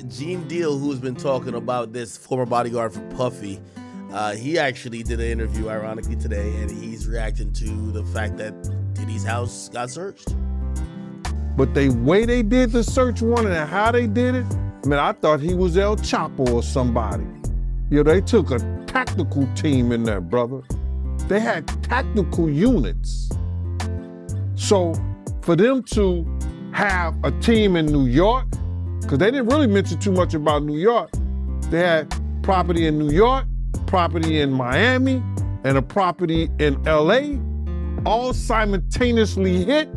Gene Deal, who's been talking about this former bodyguard for Puffy, he actually did an interview, ironically, today, and he's reacting to the fact that Diddy's house got searched. But the way they did the search warrant and how they did it, man, I thought he was El Chapo or somebody. They took a tactical team in there, brother. They had tactical units. So for them to have a team in New York, because they didn't really mention too much about New York. They had property in New York, property in Miami, and a property in LA, all simultaneously hit.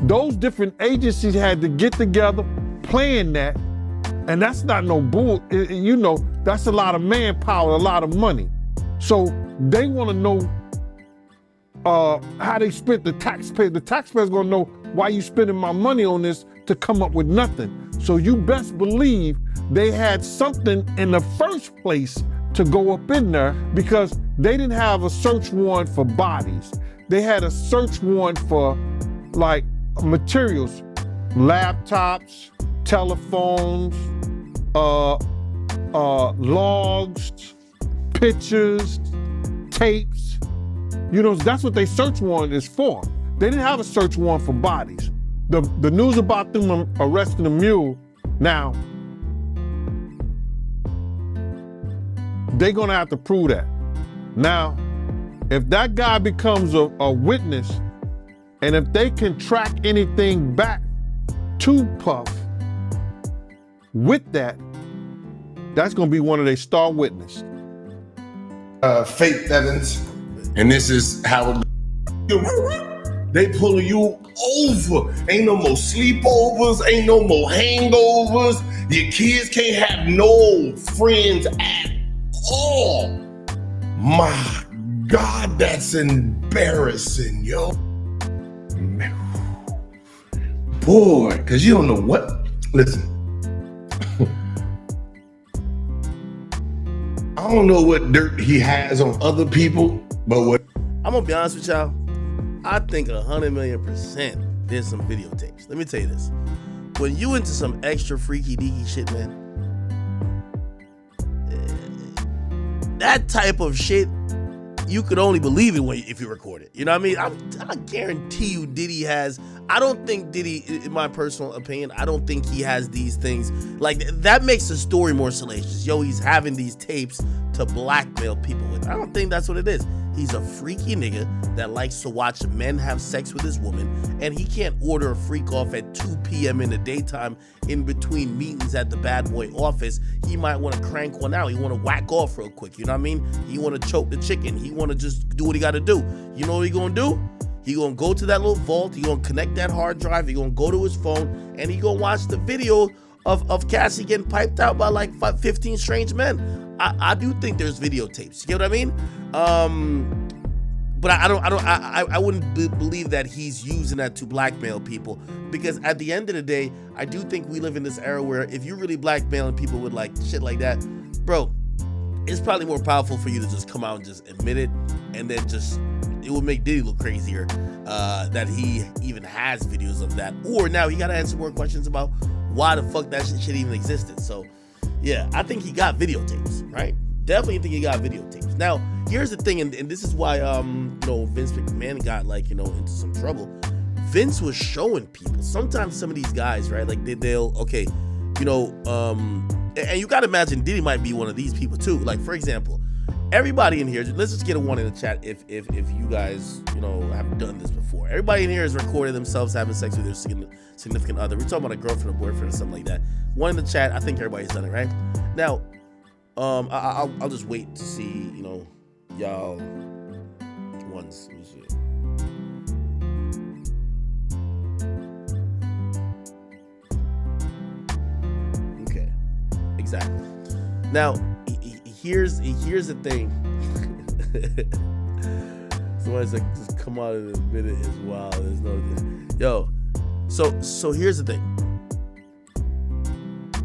Those different agencies had to get together, plan that, and that's not no bull. That's a lot of manpower, a lot of money. So they want to know how they spent the taxpayer. The taxpayer's gonna know why you spending my money on this to come up with nothing. So you best believe they had something in the first place to go up in there, because they didn't have a search warrant for bodies. They had a search warrant for like materials, laptops, telephones, logs, pictures, tapes. That's what they search warrant is for. They didn't have a search warrant for bodies. The news about them arresting the mule, now, they're gonna have to prove that. Now, if that guy becomes a witness, and if they can track anything back to Puff with that, that's gonna be one of their star witnesses. Faith Evans, and this is how they pulling you over. Ain't no more sleepovers, ain't no more hangovers. Your kids can't have no friends at all. My God, that's embarrassing, yo. Boy, because you don't know what. Listen, I don't know what dirt he has on other people, but what. I'm gonna be honest with y'all. I think 100,000,000% there's some videotapes. Let me tell you this. When you into some extra freaky deaky shit, man, that type of shit, you could only believe it if you record it. You know what I mean? I guarantee you Diddy has, I don't think Diddy, in my personal opinion, I don't think he has these things. Like, that makes the story more salacious. Yo, he's having these tapes to blackmail people with. I don't think that's what it is. He's a freaky nigga that likes to watch men have sex with his woman, and he can't order a freak off at 2 p.m. in the daytime in between meetings at the bad boy office. He might want to crank one out. He want to whack off real quick. You know what I mean? He want to choke the chicken. He want to just do what he got to do. You know what he gonna do? He gonna go to that little vault. He gonna connect that hard drive. He gonna go to his phone, and he gonna watch the video of Cassie getting piped out by like 15 strange men. I do think there's videotapes. You get what I mean? But I wouldn't believe that he's using that to blackmail people, because at the end of the day, I do think we live in this era where if you're really blackmailing people with like shit like that, bro, it's probably more powerful for you to just come out and just admit it, and then it would make Diddy look crazier that he even has videos of that. Or now he gotta answer more questions about why the fuck that shit even existed. So yeah, I think he got videotapes, right? Definitely think he got videotapes. Now, here's the thing, and this is why Vince McMahon got into some trouble. Vince was showing people. Sometimes some of these guys, right, like they'll and you gotta imagine Diddy might be one of these people too. Like, for example, everybody in here, let's just get a one in the chat if you guys have done this before. Everybody in here has recorded themselves having sex with their significant other. We're talking about a girlfriend or boyfriend or something like that. One in the chat, I think everybody's done it, right? Now, I'll just wait to see, y'all ones. Let me see. Okay, exactly. Now, here's the thing. Somebody's like, just come out in a minute as well. There's no, So here's the thing.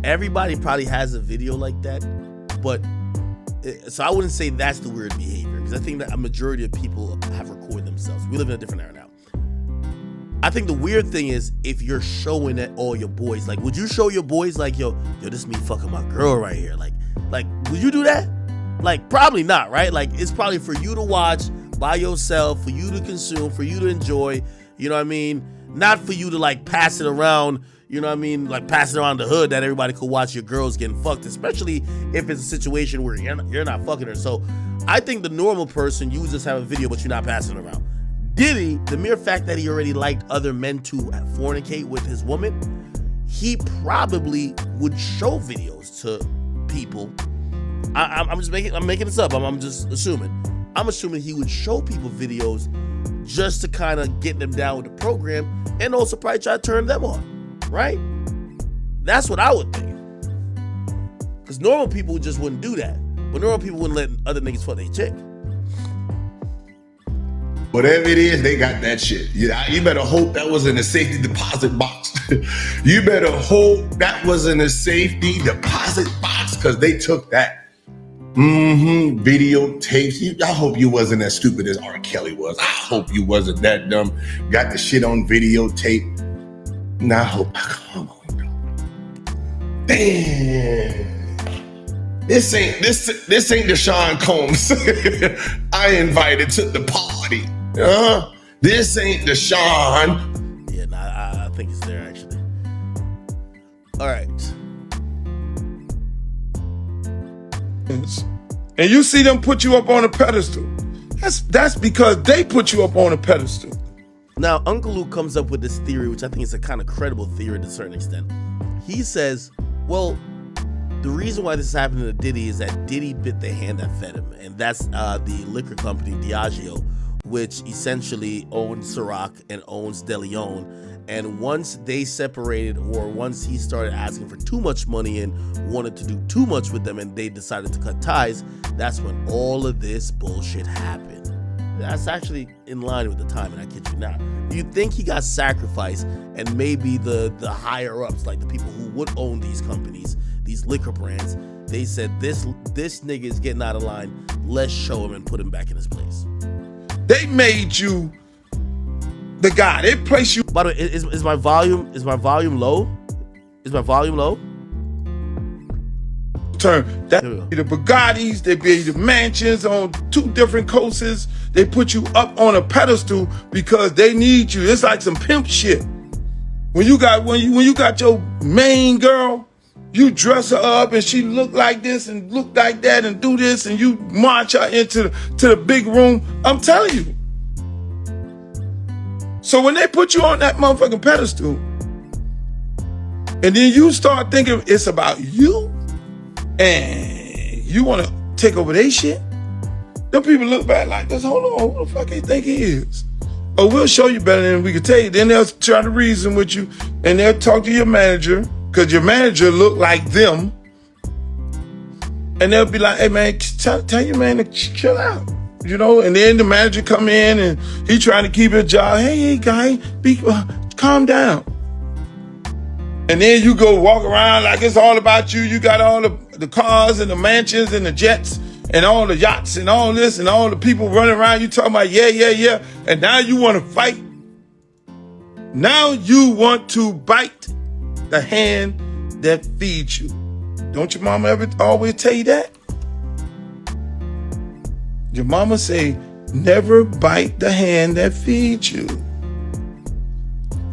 Everybody probably has a video like that, but so I wouldn't say that's the weird behavior, because I think that a majority of people have recorded themselves. We live in a different era now. I think the weird thing is if you're showing it all your boys. Like, would you show your boys like, yo, this is me fucking my girl right here? Like, would you do that? Like, probably not, right? Like, it's probably for you to watch by yourself, for you to consume, for you to enjoy, you know what I mean? Not for you to, like, pass it around, you know what I mean? Like, pass it around the hood that everybody could watch your girls getting fucked, especially if it's a situation where you're not fucking her. So, I think the normal person, you just have a video, but you're not passing it around. Diddy, the mere fact that he already liked other men to fornicate with his woman, he probably would show videos to people. I'm making this up. I'm just assuming. I'm assuming he would show people videos just to kind of get them down with the program and also probably try to turn them on, right? That's what I would think. Because normal people just wouldn't do that. But normal people wouldn't let other niggas fuck their chick. Whatever it is, they got that shit. You better hope that was in a safety deposit box. You better hope that was in a safety deposit box because they took that. Videotapes. I hope you wasn't as stupid as R. Kelly was. I hope you wasn't that dumb. Got the shit on videotape. Now I hope. Come on, dog. Damn. This ain't Deshaun Combs. I invited to the party. This ain't Deshaun. Yeah, I think it's there actually. All right. And you see them put you up on a pedestal. That's because they put you up on a pedestal. Now, Uncle Luke comes up with this theory, which I think is a kind of credible theory to a certain extent. He says, well, the reason why this is happening to Diddy is that Diddy bit the hand that fed him. And that's the liquor company, Diageo, which essentially owns Ciroc and owns De Leon. And once they separated, or once he started asking for too much money and wanted to do too much with them and they decided to cut ties, that's when all of this bullshit happened. That's actually in line with the time, and I kid you not. You think he got sacrificed, and maybe the higher ups, like the people who would own these companies, these liquor brands, they said, this nigga is getting out of line, let's show him and put him back in his place. They made you the guy. They place you. By the way, is my volume low? Is my volume low? Turn that be the Bugattis, they be the mansions on 2 different coasts. They put you up on a pedestal because they need you. It's like some pimp shit. When you got your main girl, you dress her up and she look like this and look like that and do this and you march her into the big room. I'm telling you. So when they put you on that motherfucking pedestal, and then you start thinking it's about you, and you want to take over their shit, them people look back like this. Hold on, who the fuck they think he is? Oh, we'll show you better than we can tell you. Then they'll try to reason with you, and they'll talk to your manager, because your manager look like them, and they'll be like, hey man, tell your man to chill out. You know, and then the manager come in and he trying to keep his job. Hey guy, calm down. And then you go walk around like it's all about you. You got all the cars and the mansions and the jets and all the yachts and all this and all the people running around. You talking about yeah. And now you want to fight. Now you want to bite the hand that feeds you. Don't your mama ever always tell you that? Your mama say, never bite the hand that feeds you.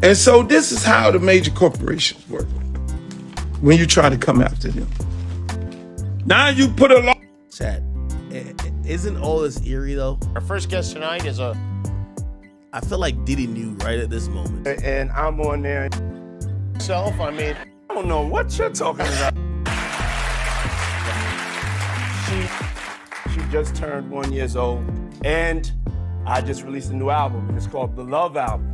And so this is how the major corporations work when you try to come after them. Now you put a law. Chad, isn't all this eerie though? Our first guest tonight is I feel like Diddy knew right at this moment. and I'm on there myself. I mean, I don't know what you're talking about. She just turned 1 year old, and I just released a new album. It's called The Love Album.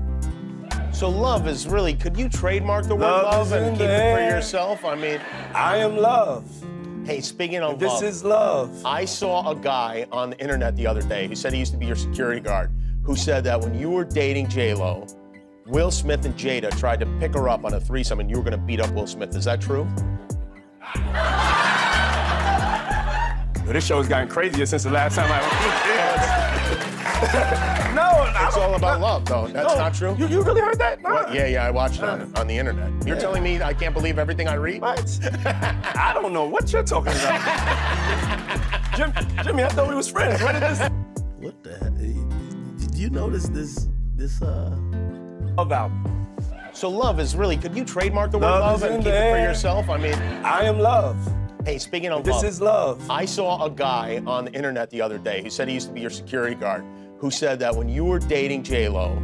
So love is really, could you trademark the word love and keep it for yourself? I mean, I am love. hey, speaking of This love, is love. I saw a guy on the internet the other day who said he used to be your security guard, who said that when you were dating J-Lo, Will Smith and Jada tried to pick her up on a threesome and you were gonna beat up Will Smith. Is that true? This show has gotten crazier since the last time I No, It's all about love, though. That's not true? You really heard that? No. What? Yeah, I watched it on the internet. You're telling me I can't believe everything I read? What? I don't know what you're talking about. Jimmy, I thought we was friends. When did this? What the heck? Did you notice this Love album. So love is really, could you trademark the word Love love is and in keep the it for air. yourself? I mean, I am love. hey, speaking of This love, is love. I saw a guy on the internet the other day who said he used to be your security guard, who said that when you were dating J-Lo,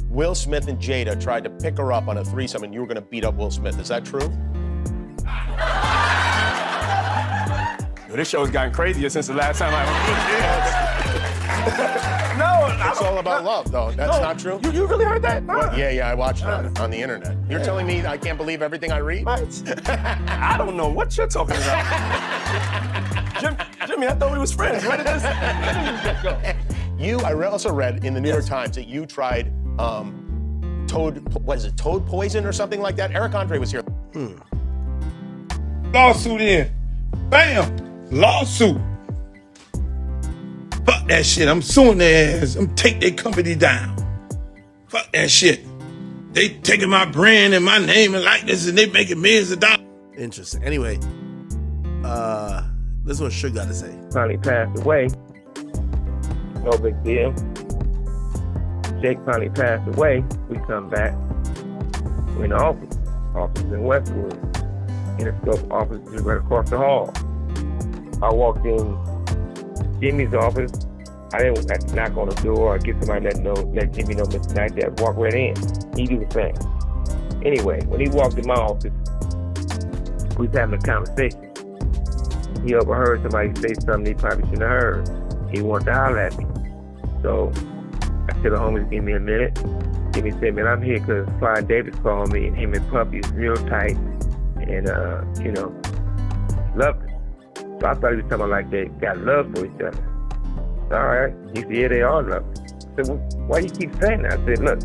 Will Smith and Jada tried to pick her up on a threesome and you were gonna beat up Will Smith. Is that true? Yo, this show's gotten crazier since the last time I No, It's all about love, though. That's not true? You really heard that? No. What? Yeah, I watched it on the internet. You're telling me I can't believe everything I read? What? I don't know what you're talking about. Jimmy, I thought we was friends. When did this go? I also read in the New York Times that you tried toad poison or something like that? Eric Andre was here. Lawsuit in. Bam! Lawsuit. Fuck that shit. I'm suing their ass. I'm take their company down. Fuck that shit. They taking my brand and my name and likeness and they making millions of dollars. Interesting. Anyway, this is what Suge got to say. Finally passed away. No big deal. Jake finally passed away. We come back. We're in the office. Office in Westwood. Interscope office is right across the hall. I walked in Jimmy's office. I didn't have to knock on the door or get somebody let Jimmy know Mr. Knight that walk right in. He do the same. Anyway, when he walked in my office, we was having a conversation. He overheard somebody say something he probably shouldn't have heard. He wanted to holler at me. So I said, the homies, give me a minute. Jimmy said, man, I'm here because Clyde Davis called me and him and Puppy is real tight and, love it. So I thought he was talking like they got love for each other. All right. He said, yeah, they are lovers. I said, well, why you keep saying that? I said, look,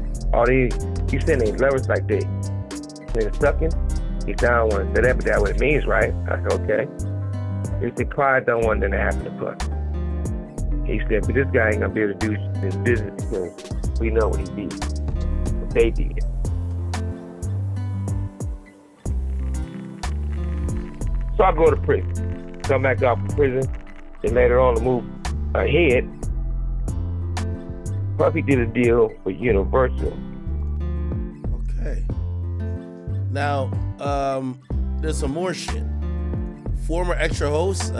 you saying they lovers like they sucking? He said, I don't want to say that, but that's what it means, right? I said, okay. He said, Clyde don't want nothing to happen to Puppy. He said, but this guy ain't going to be able to do this business because we know what he did. What they did. So I go to prison. Come back out from prison. Then later on to move ahead, Puffy did a deal with Universal. Okay. Now, there's some more shit. Former extra host,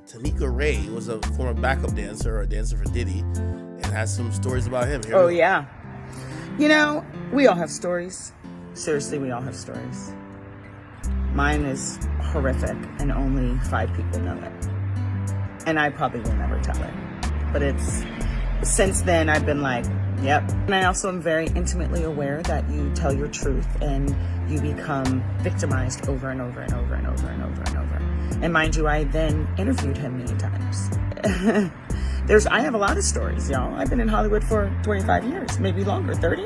Tanika Ray, was a former backup dancer or a dancer for Diddy, and has some stories about him. Here Oh, we go. yeah. You know, we all have stories. Seriously, we all have stories. Mine is horrific, and only 5 people know it. And I probably will never tell it. But since then, I've been like, yep. And I also am very intimately aware that you tell your truth and you become victimized over and over and over and over and over and over. And mind you, I then interviewed him many times. I have a lot of stories, y'all. I've been in Hollywood for 25 years, maybe longer, 30.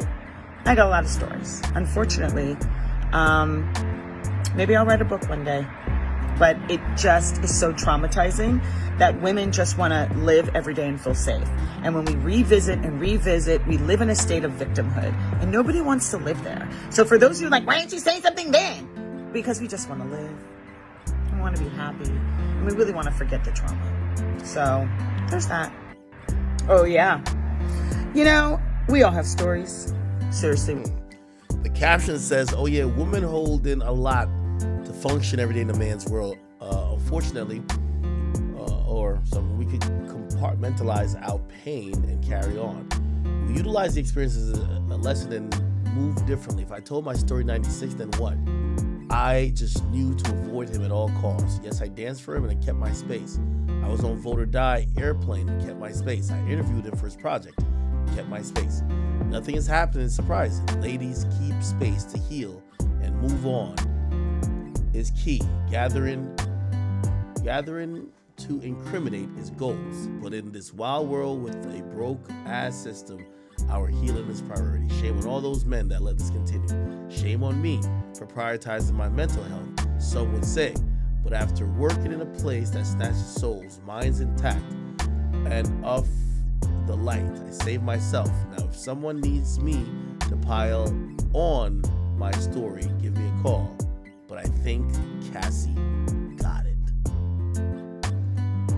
I got a lot of stories. Unfortunately, maybe I'll write a book one day. But it just is so traumatizing that women just want to live every day and feel safe. And when we revisit, we live in a state of victimhood. And nobody wants to live there. So for those of you like, why didn't you say something then? Because we just want to live. We want to be happy. And we really want to forget the trauma. So there's that. Oh, yeah. You know, we all have stories. Seriously. The caption says, oh yeah, women hold in a lot to function every day in a man's world. Unfortunately, we could compartmentalize our pain and carry on. We utilize the experience as a lesson and move differently. If I told my story in 96, then what? I just knew to avoid him at all costs. Yes, I danced for him and I kept my space. I was on Vote or Die Airplane and kept my space. I interviewed him for his project, kept my space. Nothing has happened and surprising. Ladies, keep space to heal and move on is key. Gathering to incriminate is goals. But in this wild world with a broke-ass system, our healing is priority. Shame on all those men that let this continue. Shame on me for prioritizing my mental health, some would say. But after working in a place that snatches souls, minds intact, and the light. I save myself. Now, if someone needs me to pile on my story, give me a call. But I think Cassie got it.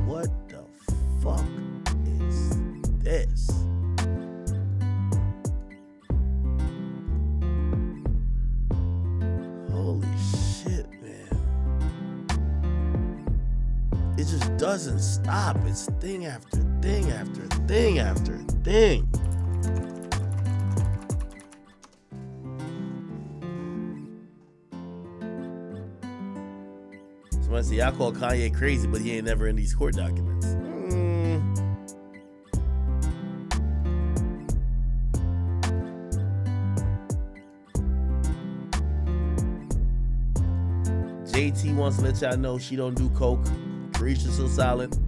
What the fuck is this? Holy shit, man. It just doesn't stop. It's thing after thing after thing after thing. Somebody say, y'all call Kanye crazy, but he ain't never in these court documents. JT wants to let y'all know she don't do coke. Carisha's so silent.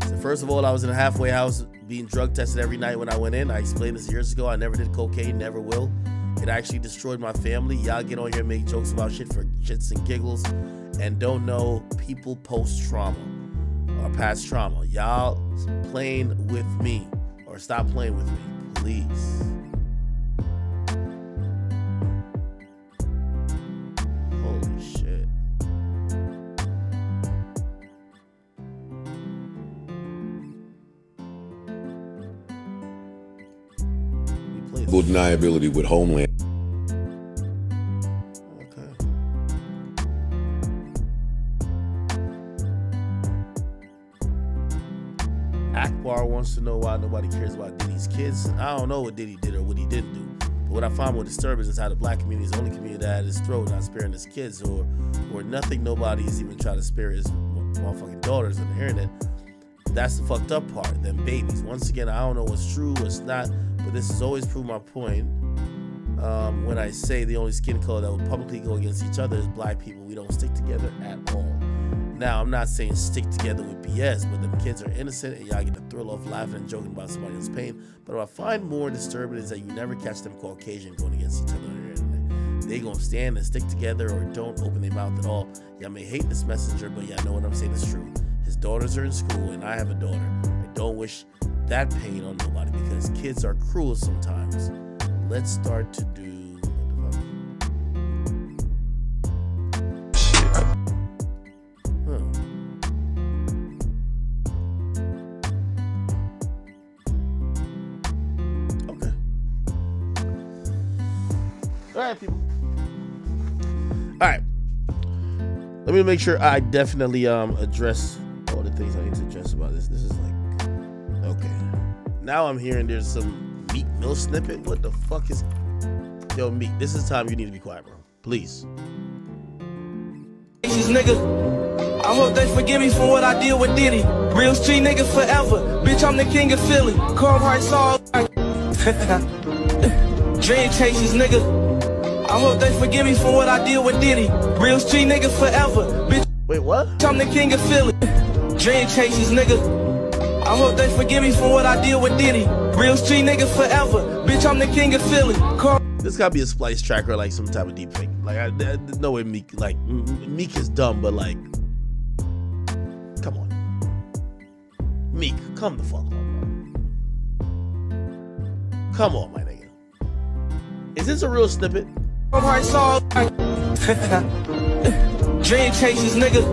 So first of all, I was in a halfway house being drug tested every night when I went in. I explained this years ago. I never did cocaine, never will. It actually destroyed my family. Y'all get on here and make jokes about shit for shits and giggles and don't know people post-trauma or past trauma. Y'all playing with me or stop playing with me, please. Holy shit. Deniability with Homeland. Akbar wants to know why nobody cares about Diddy's kids. I don't know what Diddy did or what he didn't do. But what I find more disturbing is how the black community is the only community that had his throat, not sparing his kids, or nothing. Nobody is even trying to spare his motherfucking daughters on the internet. That's the fucked up part. Them babies. Once again, I don't know what's true, what's not, but this has always proved my point. When I say the only skin color that will publicly go against each other is black people. We don't stick together at all. Now, I'm not saying stick together with BS, but them kids are innocent and y'all get the thrill off laughing and joking about somebody else's pain. But what I find more disturbing is that you never catch them Caucasian going against each other on the internet. They gonna stand and stick together or don't open their mouth at all. Y'all may hate this messenger, but y'all know what I'm saying is true. His daughters are in school and I have a daughter. I don't wish that pain on nobody because kids are cruel sometimes. Let's start to do Alright, people. Alright. Let me make sure I definitely address all the things I need to address about this. This is like, okay. Now I'm hearing there's some Meek Mill snippet. What the fuck is... Yo, Meek, this is time you need to be quiet, bro. Please. Nigga, I hope they forgive me for what I did with Diddy. Real street nigga forever. Bitch, I'm the king of Philly. Carl Hearts all Dream chasers, nigga. I hope they forgive me for what I did with Diddy. Real street nigga forever. Bitch, wait, what? I'm the king of Philly. Dream chasers, nigga. I hope they forgive me for what I did with Diddy. Real street nigga forever. Bitch, I'm the king of Philly. This gotta be a splice track or like some type of deep fake. Like, there's no way Meek, like, Meek is dumb, but like, come on. Meek, come the fuck on, bro. Come on, my nigga. Is this a real snippet? Dream chasers, nigga.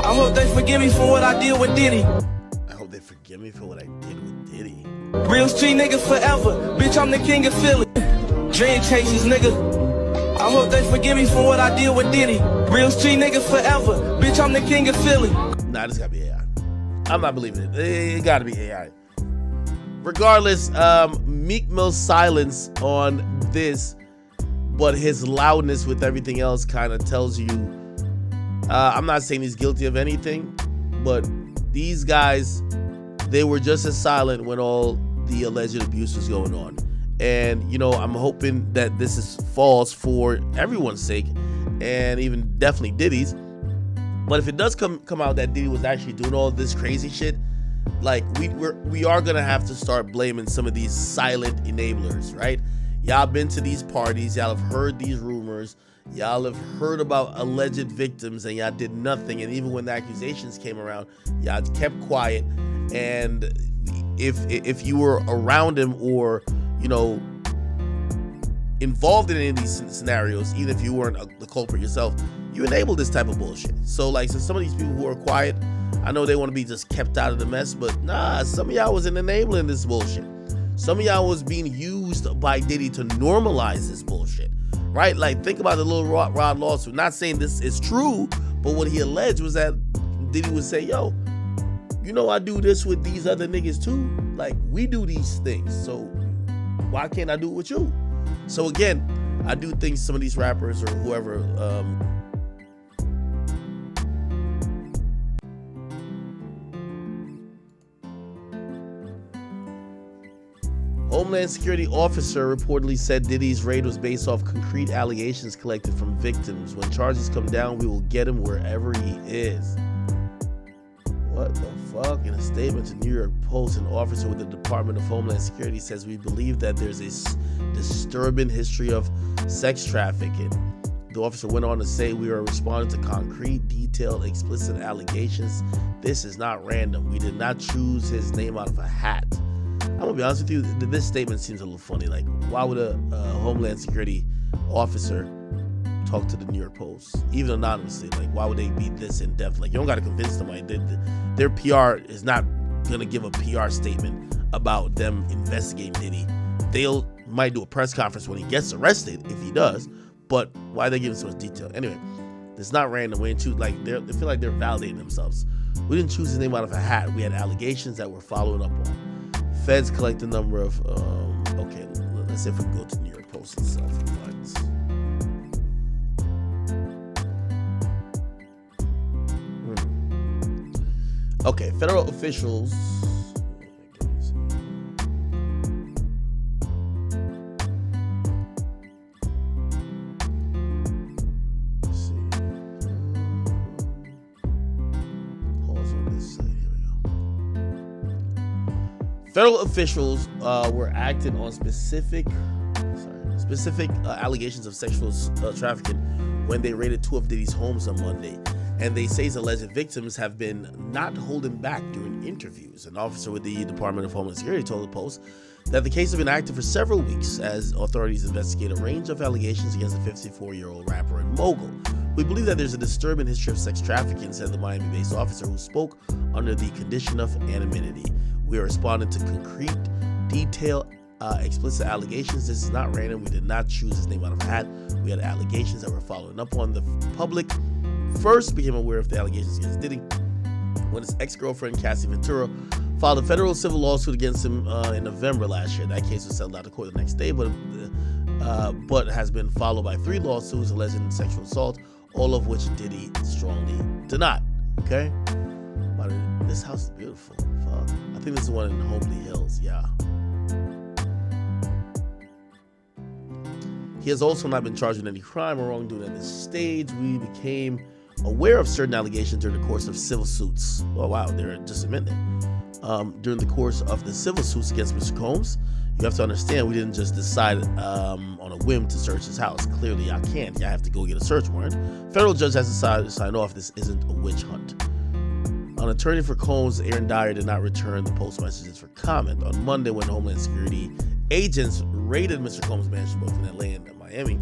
I hope they forgive me for what I did with Diddy. I hope they forgive me for what I did with Diddy. Real street nigga forever. Bitch, I'm the king of Philly. Dream chasers, nigga. I hope they forgive me for what I did with Diddy. Real street nigga forever. Bitch, I'm the king of Philly. Nah, this gotta be AI. I'm not believing it. It gotta be AI. Regardless, Meek Mill's silence on this, but his loudness with everything else kind of tells you, I'm not saying he's guilty of anything, but these guys, they were just as silent when all the alleged abuse was going on. And, you know, I'm hoping that this is false for everyone's sake, and even definitely Diddy's. But if it does come out that Diddy was actually doing all this crazy shit, like, we are gonna have to start blaming some of these silent enablers, right? Y'all been to these parties, y'all have heard these rumors, y'all have heard about alleged victims, and y'all did nothing. And even when the accusations came around, y'all kept quiet. And if you were around him or, you know, involved in any of these scenarios, even if you weren't the culprit yourself, you enable this type of bullshit. So like, so some of these people who are quiet, I know they want to be just kept out of the mess, but nah, some of y'all wasn't enabling this bullshit. Some of y'all was being used by Diddy to normalize this bullshit, right? Like, think about the Lil Rod lawsuit. Not saying this is true, but what he alleged was that Diddy would say, yo, you know I do this with these other niggas too. Like, we do these things, so why can't I do it with you? So again, I do think some of these rappers or whoever, Homeland Security officer reportedly said Diddy's raid was based off concrete allegations collected from victims. When charges come down, we will get him wherever he is. What the fuck? In a statement to New York Post, an officer with the Department of Homeland Security says, we believe that there's a disturbing history of sex trafficking. The officer went on to say, we are responding to concrete, detailed, explicit allegations. This is not random. We did not choose his name out of a hat. I'm gonna be honest with you, this statement seems a little funny. Like, why would a Homeland Security officer talk to the New York Post, even anonymously? Like, why would they be this in depth? Like, you don't gotta convince somebody. Their PR is not gonna give a PR statement about them investigating Diddy. They'll might do a press conference when he gets arrested, if he does, but why are they giving so much detail? Anyway, it's not random. We didn't choose, like, they feel like they're validating themselves. We didn't choose his name out of a hat. We had allegations that we're following up on. Feds collect a number of, okay, let's see if we can go to New York Post itself and find this. Okay, federal officials. Let's see. Pause on this side. Here we go. Federal officials were acting on specific allegations of sexual trafficking when they raided two of Diddy's homes on Monday. And they say his alleged victims have been not holding back during interviews. An officer with the Department of Homeland Security told the Post that the case has been active for several weeks as authorities investigate a range of allegations against the 54-year-old rapper and mogul. We believe that there's a disturbing history of sex trafficking, said the Miami-based officer who spoke under the condition of anonymity. We are responding to concrete, detailed, explicit allegations. This is not random. We did not choose his name out of a hat. We had allegations that we're following up on. The public first became aware of the allegations against Diddy when his ex-girlfriend Cassie Ventura filed a federal civil lawsuit against him in November last year. That case was settled out of court the next day, but has been followed by 3 lawsuits alleging sexual assault, all of which Diddy strongly denied. Okay, but this house is beautiful. Fuck. I think this is the one in Homely Hills. Yeah. He has also not been charged with any crime or wrongdoing at this stage. We became aware of certain allegations during the course of civil suits. Oh wow, they're just a minute. During the course of the civil suits against Mr. Combs, you have to understand we didn't just decide on a whim to search his house. Clearly, y'all can't. Y'all have to go get a search warrant. Federal judge has decided to sign off. This isn't a witch hunt. An attorney for Combs, Aaron Dyer, did not return the Post messages for comment. On Monday, when Homeland Security agents raided Mr. Combs' mansion both in LA and Miami,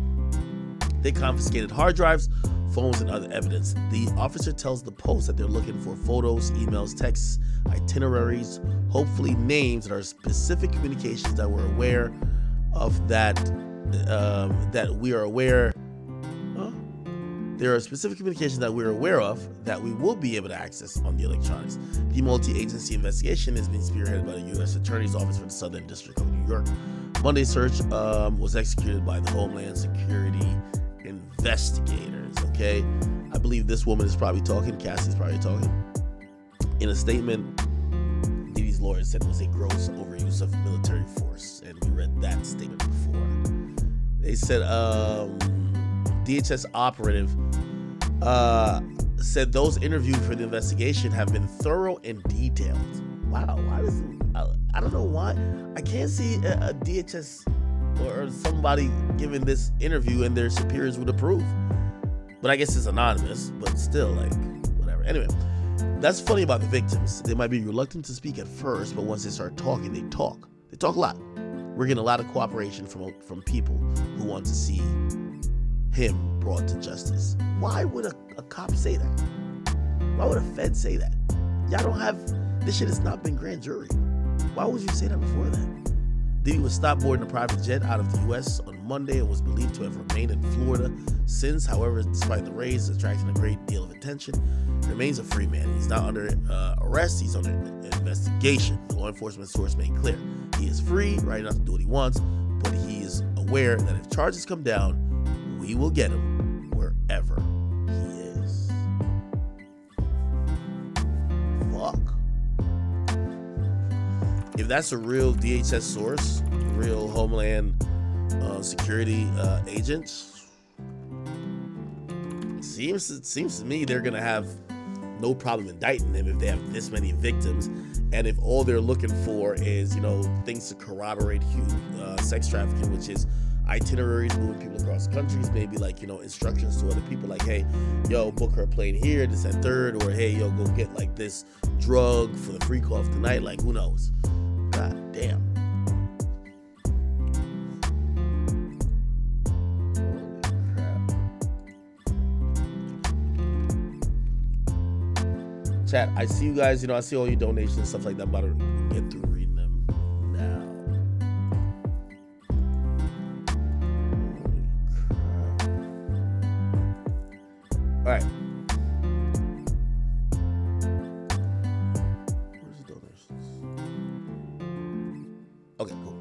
they confiscated hard drives, phones, and other evidence. The officer tells the Post that they're looking for photos, emails, texts, itineraries, hopefully names that are specific communications that we're aware of that we are aware. There are specific communications that we're aware of that we will be able to access on the electronics. The multi-agency investigation is being spearheaded by the U.S. Attorney's Office for the Southern District of New York. Monday's search was executed by the Homeland Security investigators. Okay, I believe this woman is probably talking. Cassie's probably talking. In a statement, Diddy's lawyer said it was a gross overuse of military force, and we read that statement before. They said DHS operative said those interviewed for the investigation have been thorough and detailed. Wow, why does I don't know why I can't see a DHS or somebody giving this interview and their superiors would approve. But I guess it's anonymous, but still, like, whatever. Anyway, That's funny about the victims. They might be reluctant to speak at first, but once they start talking, they talk. They talk a lot. We're getting a lot of cooperation from people who want to see him brought to justice. Why would a cop say that? Why would a Fed say that? Y'all don't have, this shit has not been grand jury. Why would you say that before that? Diddy was stopped boarding a private jet out of the U.S. on Monday and was believed to have remained in Florida since. However, despite the raids attracting a great deal of attention, he remains a free man. He's not under arrest. He's under investigation. The law enforcement source made clear he is free, right enough to do what he wants, but he is aware that if charges come down, we will get him wherever he is. Fuck. If that's a real DHS source, real Homeland Security agents, seems to me they're gonna have no problem indicting him if they have this many victims, and if all they're looking for is, you know, things to corroborate sex trafficking, which is itineraries, moving people across countries, maybe like, you know, instructions to other people like, hey, yo, book her a plane here, this and third, or hey, yo, go get like this drug for the freak off tonight, like who knows. God damn. Holy crap. Chat, I see you guys, you know, I see all your donations and stuff like that. I'm about to get through reading them now. Holy crap. All right. Okay, cool.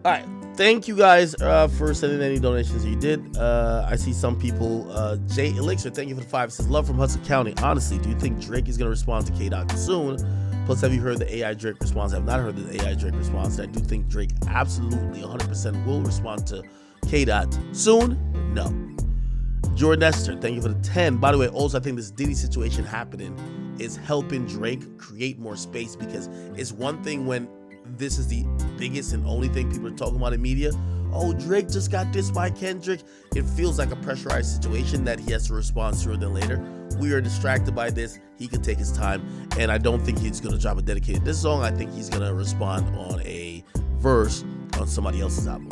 All right, thank you guys for sending any donations you did. I see some people. Jay Elixir, thank you for the 5. Says, love from Hudson County. Honestly, do you think Drake is going to respond to K-Dot soon? Plus, have you heard the AI Drake response? I have not heard the AI Drake response. I do think Drake absolutely 100% will respond to K-Dot soon. No. Jordan Esther, thank you for the 10. By the way, also, I think this Diddy situation happening is helping Drake create more space, because it's one thing when this is the biggest and only thing people are talking about in media. Oh, Drake just got dissed by Kendrick. It feels like a pressurized situation that he has to respond sooner than later. We are distracted by this. He can take his time, and I don't think he's going to drop a dedicated diss song. I think he's going to respond on a verse on somebody else's album.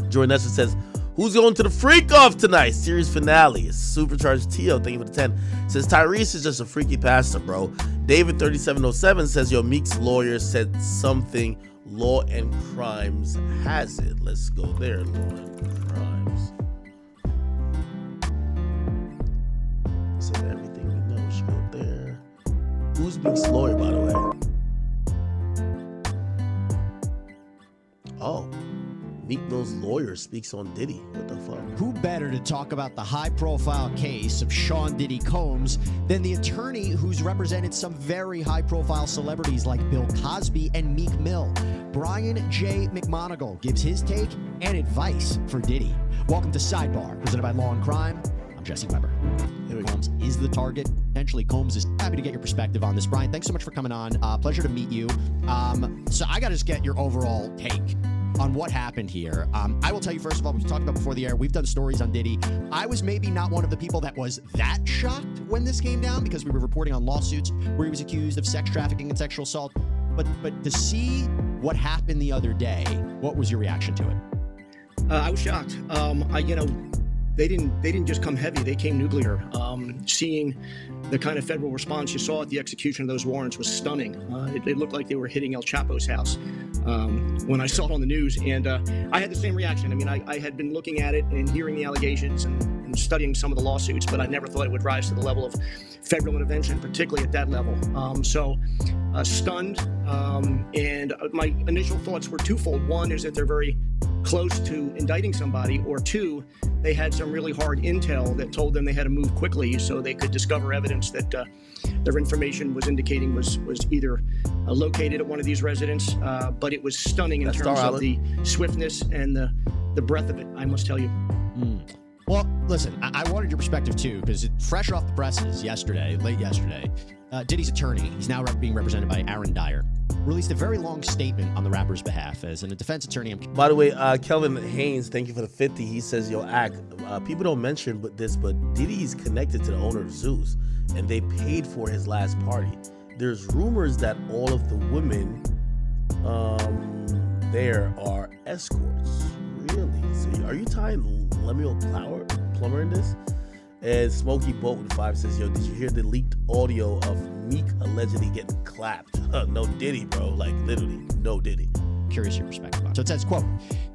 Jordan Nestor says, who's going to the freak off tonight? Series finale. Supercharged Tio, thank you for the 10. Says Tyrese is just a freaky pastor, bro. David 3707 says, yo, Meek's lawyer said something. Law and Crimes has it. Let's go there. Law and Crimes. Said everything we know. Should go there. Who's Meek's lawyer, by the way? Oh. Meek Mill's lawyer speaks on Diddy. What the fuck? Who better to talk about the high-profile case of Sean Diddy Combs than the attorney who's represented some very high-profile celebrities like Bill Cosby and Meek Mill? Brian J. McMonagle gives his take and advice for Diddy. Welcome to Sidebar, presented by Law and Crime. I'm Jesse Weber. Combs is the target. Potentially, Combs is happy to get your perspective on this. Brian, thanks so much for coming on. Pleasure to meet you. So I got to just get your overall take on what happened here. I will tell you, first of all, we talked about before the air, we've done stories on Diddy. I was maybe not one of the people that was that shocked when this came down, because we were reporting on lawsuits where he was accused of sex trafficking and sexual assault. But to see what happened the other day, what was your reaction to it? I was shocked. They didn't just come heavy; they came nuclear. Seeing the kind of federal response you saw at the execution of those warrants was stunning. It looked like they were hitting El Chapo's house when I saw it on the news, and I had the same reaction. I mean, I had been looking at it and hearing the allegations and studying some of the lawsuits, but I never thought it would rise to the level of federal intervention, particularly at that level. Stunned, and my initial thoughts were twofold. One is that they're very close to indicting somebody, or two, they had some really hard intel that told them they had to move quickly so they could discover evidence that their information was indicating was either located at one of these residents, but it was stunning in terms of the swiftness and the breadth of it, I must tell you. Well, listen, I wanted your perspective too, because fresh off the presses late yesterday, Diddy's attorney, he's now being represented by Aaron Dyer. released a very long statement on the rapper's behalf. As a defense attorney, By the way, Kelvin Haynes, thank you for the 50. He says, yo, people don't mention but Diddy's connected to the owner of Zeus, and they paid for his last party. There's rumors that all of the women there are escorts. Really? So are you tying Lemuel Plummer in this? And Smokey Boat with 5 says, yo, did you hear the leaked audio of Meek allegedly getting clapped? No Diddy, bro. Like, literally, no Diddy. Curious your perspective on it. So it says, quote,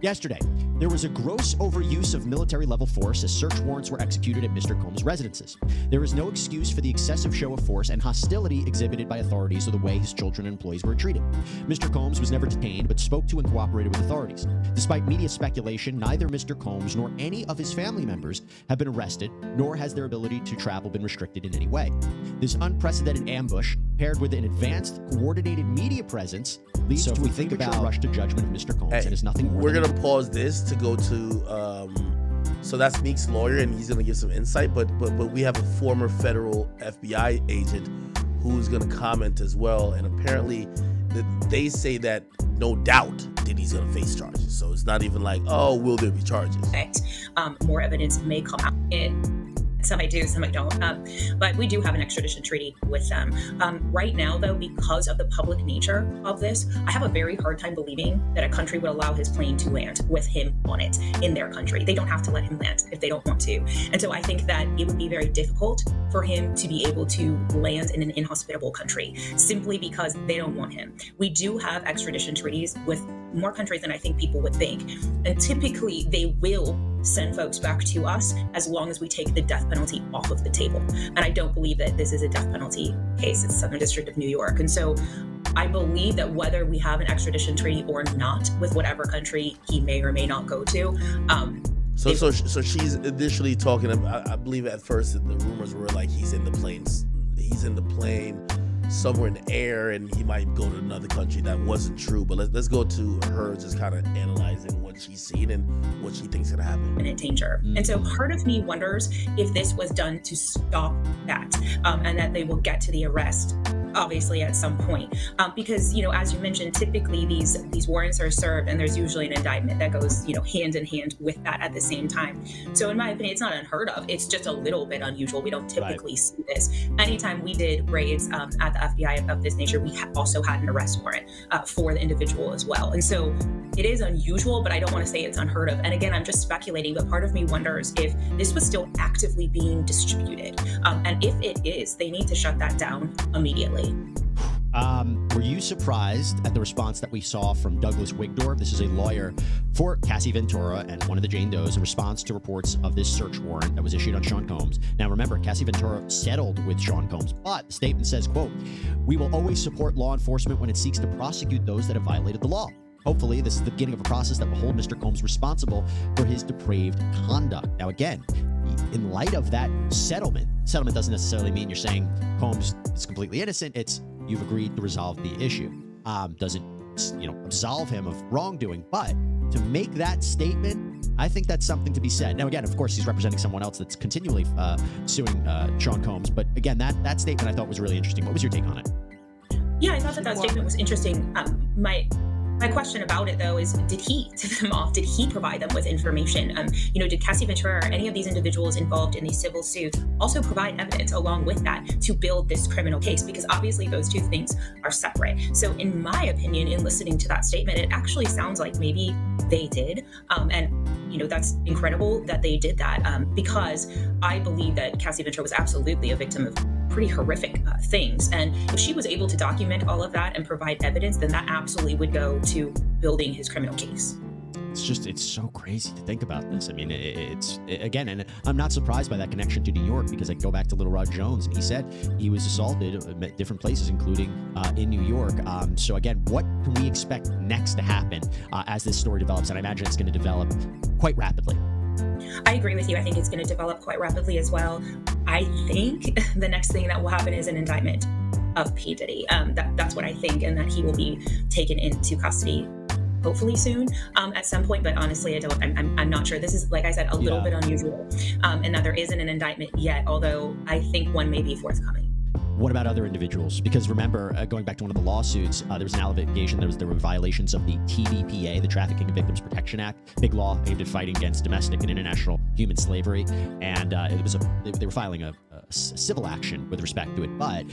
yesterday, there was a gross overuse of military-level force as search warrants were executed at Mr. Combs' residences. There is no excuse for the excessive show of force and hostility exhibited by authorities or the way his children and employees were treated. Mr. Combs was never detained, but spoke to and cooperated with authorities. Despite media speculation, neither Mr. Combs nor any of his family members have been arrested, nor has their ability to travel been restricted in any way. This unprecedented ambush, paired with an advanced, coordinated media presence, leads to a premature rush to judgment of Mr. Combs, and is nothing more. We're gonna pause this to go to so that's Meek's lawyer, and he's gonna give some insight, but we have a former federal FBI agent who's gonna comment as well, and apparently they say that no doubt Diddy's gonna face charges, so it's not even like, oh, will there be charges? More evidence may come out. Some I do, some I don't. But we do have an extradition treaty with them. Right now, though, because of the public nature of this, I have a very hard time believing that a country would allow his plane to land with him on it in their country. They don't have to let him land if they don't want to. And so I think that it would be very difficult for him to be able to land in an inhospitable country simply because they don't want him. We do have extradition treaties with more countries than I think people would think. And typically they will send folks back to us as long as we take the death penalty off of the table. And I don't believe that this is a death penalty case. It's Southern District of New York. And so I believe that whether we have an extradition treaty or not with whatever country he may or may not go to, So she's initially talking about, I believe at first the rumors were like he's in the plane somewhere in the air and he might go to another country. That wasn't true, but let's go to her just kind of analyzing what she's seen and what she thinks gonna happen. In danger. And so part of me wonders if this was done to stop that, and that they will get to the arrest obviously at some point, because, you know, as you mentioned, typically these warrants are served and there's usually an indictment that goes, you know, hand in hand with that at the same time. So in my opinion, it's not unheard of. It's just a little bit unusual. We don't typically see this. Anytime we did raids at the FBI of this nature, we also had an arrest warrant for the individual as well. And so it is unusual, but I don't want to say it's unheard of. And again, I'm just speculating, but part of me wonders if this was still actively being distributed. And if it is, they need to shut that down immediately. Were you surprised at the response that we saw from Douglas Wigdorf? This is a lawyer for Cassie Ventura and one of the Jane Does in response to reports of this search warrant that was issued on Sean Combs. Now, remember, Cassie Ventura settled with Sean Combs, but the statement says, quote, "We will always support law enforcement when it seeks to prosecute those that have violated the law. Hopefully, this is the beginning of a process that will hold Mr. Combs responsible for his depraved conduct." Now, again, in light of that settlement doesn't necessarily mean you're saying Combs is completely innocent. It's you've agreed to resolve the issue. Doesn't, absolve him of wrongdoing, but to make that statement, I think that's something to be said. Now, again, of course, he's representing someone else that's continually suing Sean Combs, but again, that statement I thought was really interesting. What was your take on it? Yeah, I thought that statement was interesting. My question about it, though, is did he tip them off? Did he provide them with information? Did Cassie Ventura or any of these individuals involved in these civil suits also provide evidence along with that to build this criminal case? Because obviously those two things are separate. So in my opinion, in listening to that statement, it actually sounds like maybe they did. That's incredible that they did that, because I believe that Cassie Ventura was absolutely a victim of pretty horrific things. And if she was able to document all of that and provide evidence, then that absolutely would go to building his criminal case. It's so crazy to think about this. I mean, again, and I'm not surprised by that connection to New York, because I go back to Little Rod Jones and he said he was assaulted at different places, including in New York. So again, what can we expect next to happen as this story develops? And I imagine it's going to develop quite rapidly. I agree with you. I think it's going to develop quite rapidly as well. I think the next thing that will happen is an indictment of P. Diddy. That's what I think, and that he will be taken into custody hopefully soon at some point. But honestly, I'm not sure. This is, like I said, a little bit unusual, and that there isn't an indictment yet, although I think one may be forthcoming. What about other individuals? Because remember, going back to one of the lawsuits, there was an allegation there were violations of the TVPA, the Trafficking and Victims Protection Act, big law aimed at fighting against domestic and international human slavery, and they were filing a civil action with respect to it. But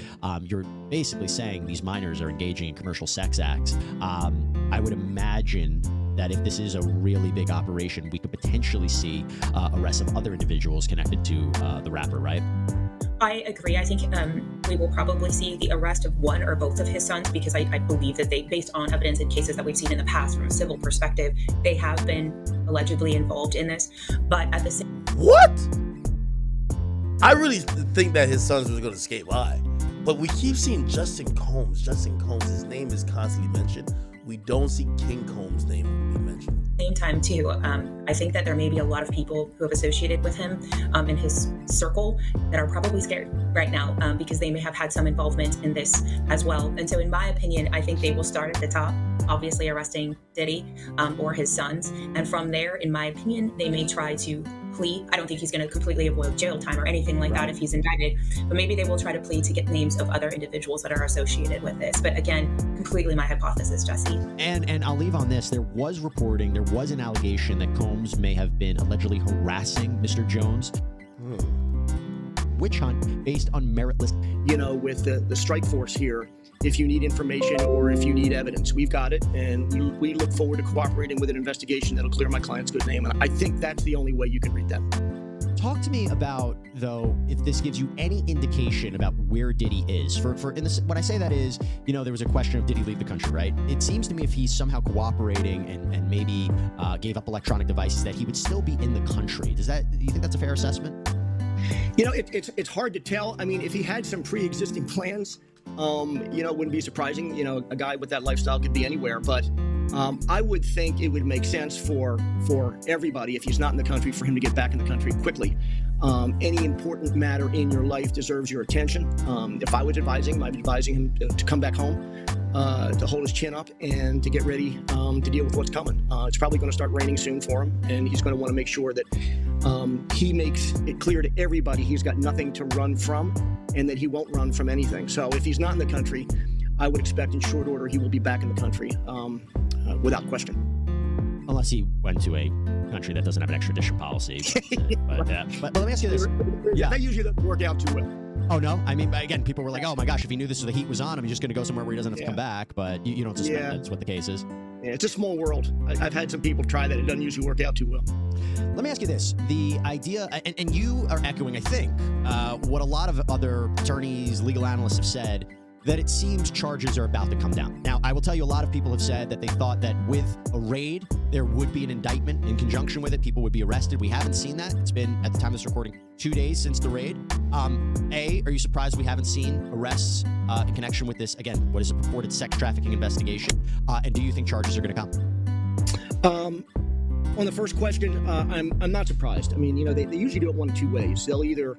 you're basically saying these minors are engaging in commercial sex acts. I would imagine that if this is a really big operation, we could potentially see arrests of other individuals connected to the rapper, right? I agree. I think we will probably see the arrest of one or both of his sons, because I believe that they, based on evidence and cases that we've seen in the past from a civil perspective, they have been allegedly involved in this. But at the same What? I really think that his sons was going to skate by. But we keep seeing Justin Combs. Justin Combs, his name is constantly mentioned. We don't see King Combs' name be mentioned. same time too, I think that there may be a lot of people who have associated with him in his circle that are probably scared right now because they may have had some involvement in this as well. And so in my opinion, I think they will start at the top, obviously arresting Diddy or his sons. And from there, in my opinion, they may try to plea. I don't think he's going to completely avoid jail time or anything like that if he's indicted, but maybe they will try to plea to get names of other individuals that are associated with this. But again, completely my hypothesis, Jesse. And I'll leave on this. There was reporting, there was an allegation that Combs may have been allegedly harassing Mr. Jones. Witch hunt based on meritless. You know, with the strike force here, if you need information or if you need evidence, we've got it. And we look forward to cooperating with an investigation that'll clear my client's good name. And I think that's the only way you can read them. Talk to me about, though, if this gives you any indication about where Diddy is. When I say that is, you know, there was a question of did he leave the country, right? It seems to me if he's somehow cooperating and maybe gave up electronic devices, that he would still be in the country. Do you think that's a fair assessment? You know, it's hard to tell. I mean, if he had some pre-existing plans, you know, it wouldn't be surprising. You know, a guy with that lifestyle could be anywhere. But I would think it would make sense for everybody, if he's not in the country, for him to get back in the country quickly. Any important matter in your life deserves your attention. If I was advising him, I'd be advising him to come back home, to hold his chin up and to get ready to deal with what's coming. It's probably going to start raining soon for him, and he's going to want to make sure that he makes it clear to everybody he's got nothing to run from and that he won't run from anything. So if he's not in the country, I would expect in short order he will be back in the country without question. Unless he went to a country that doesn't have an extradition policy. But let me ask you this. Yeah, that usually doesn't work out too well. Oh, no? I mean, again, people were like, oh my gosh, if he knew this the heat was on him, he's just going to go somewhere where he doesn't have to come back. But you don't suspect that's what the case is. Yeah, it's a small world. I've had some people try that. It doesn't usually work out too well. Let me ask you this. The idea, and you are echoing, I think, what a lot of other attorneys, legal analysts have said, that it seems charges are about to come down. Now, I will tell you, a lot of people have said that they thought that with a raid, there would be an indictment in conjunction with it. People would be arrested. We haven't seen that. It's been, at the time of this recording, 2 days since the raid. Are you surprised we haven't seen arrests in connection with this, again, what is a purported sex trafficking investigation? And do you think charges are going to come? On the first question, I'm not surprised. I mean, you know, they usually do it one of two ways. They'll either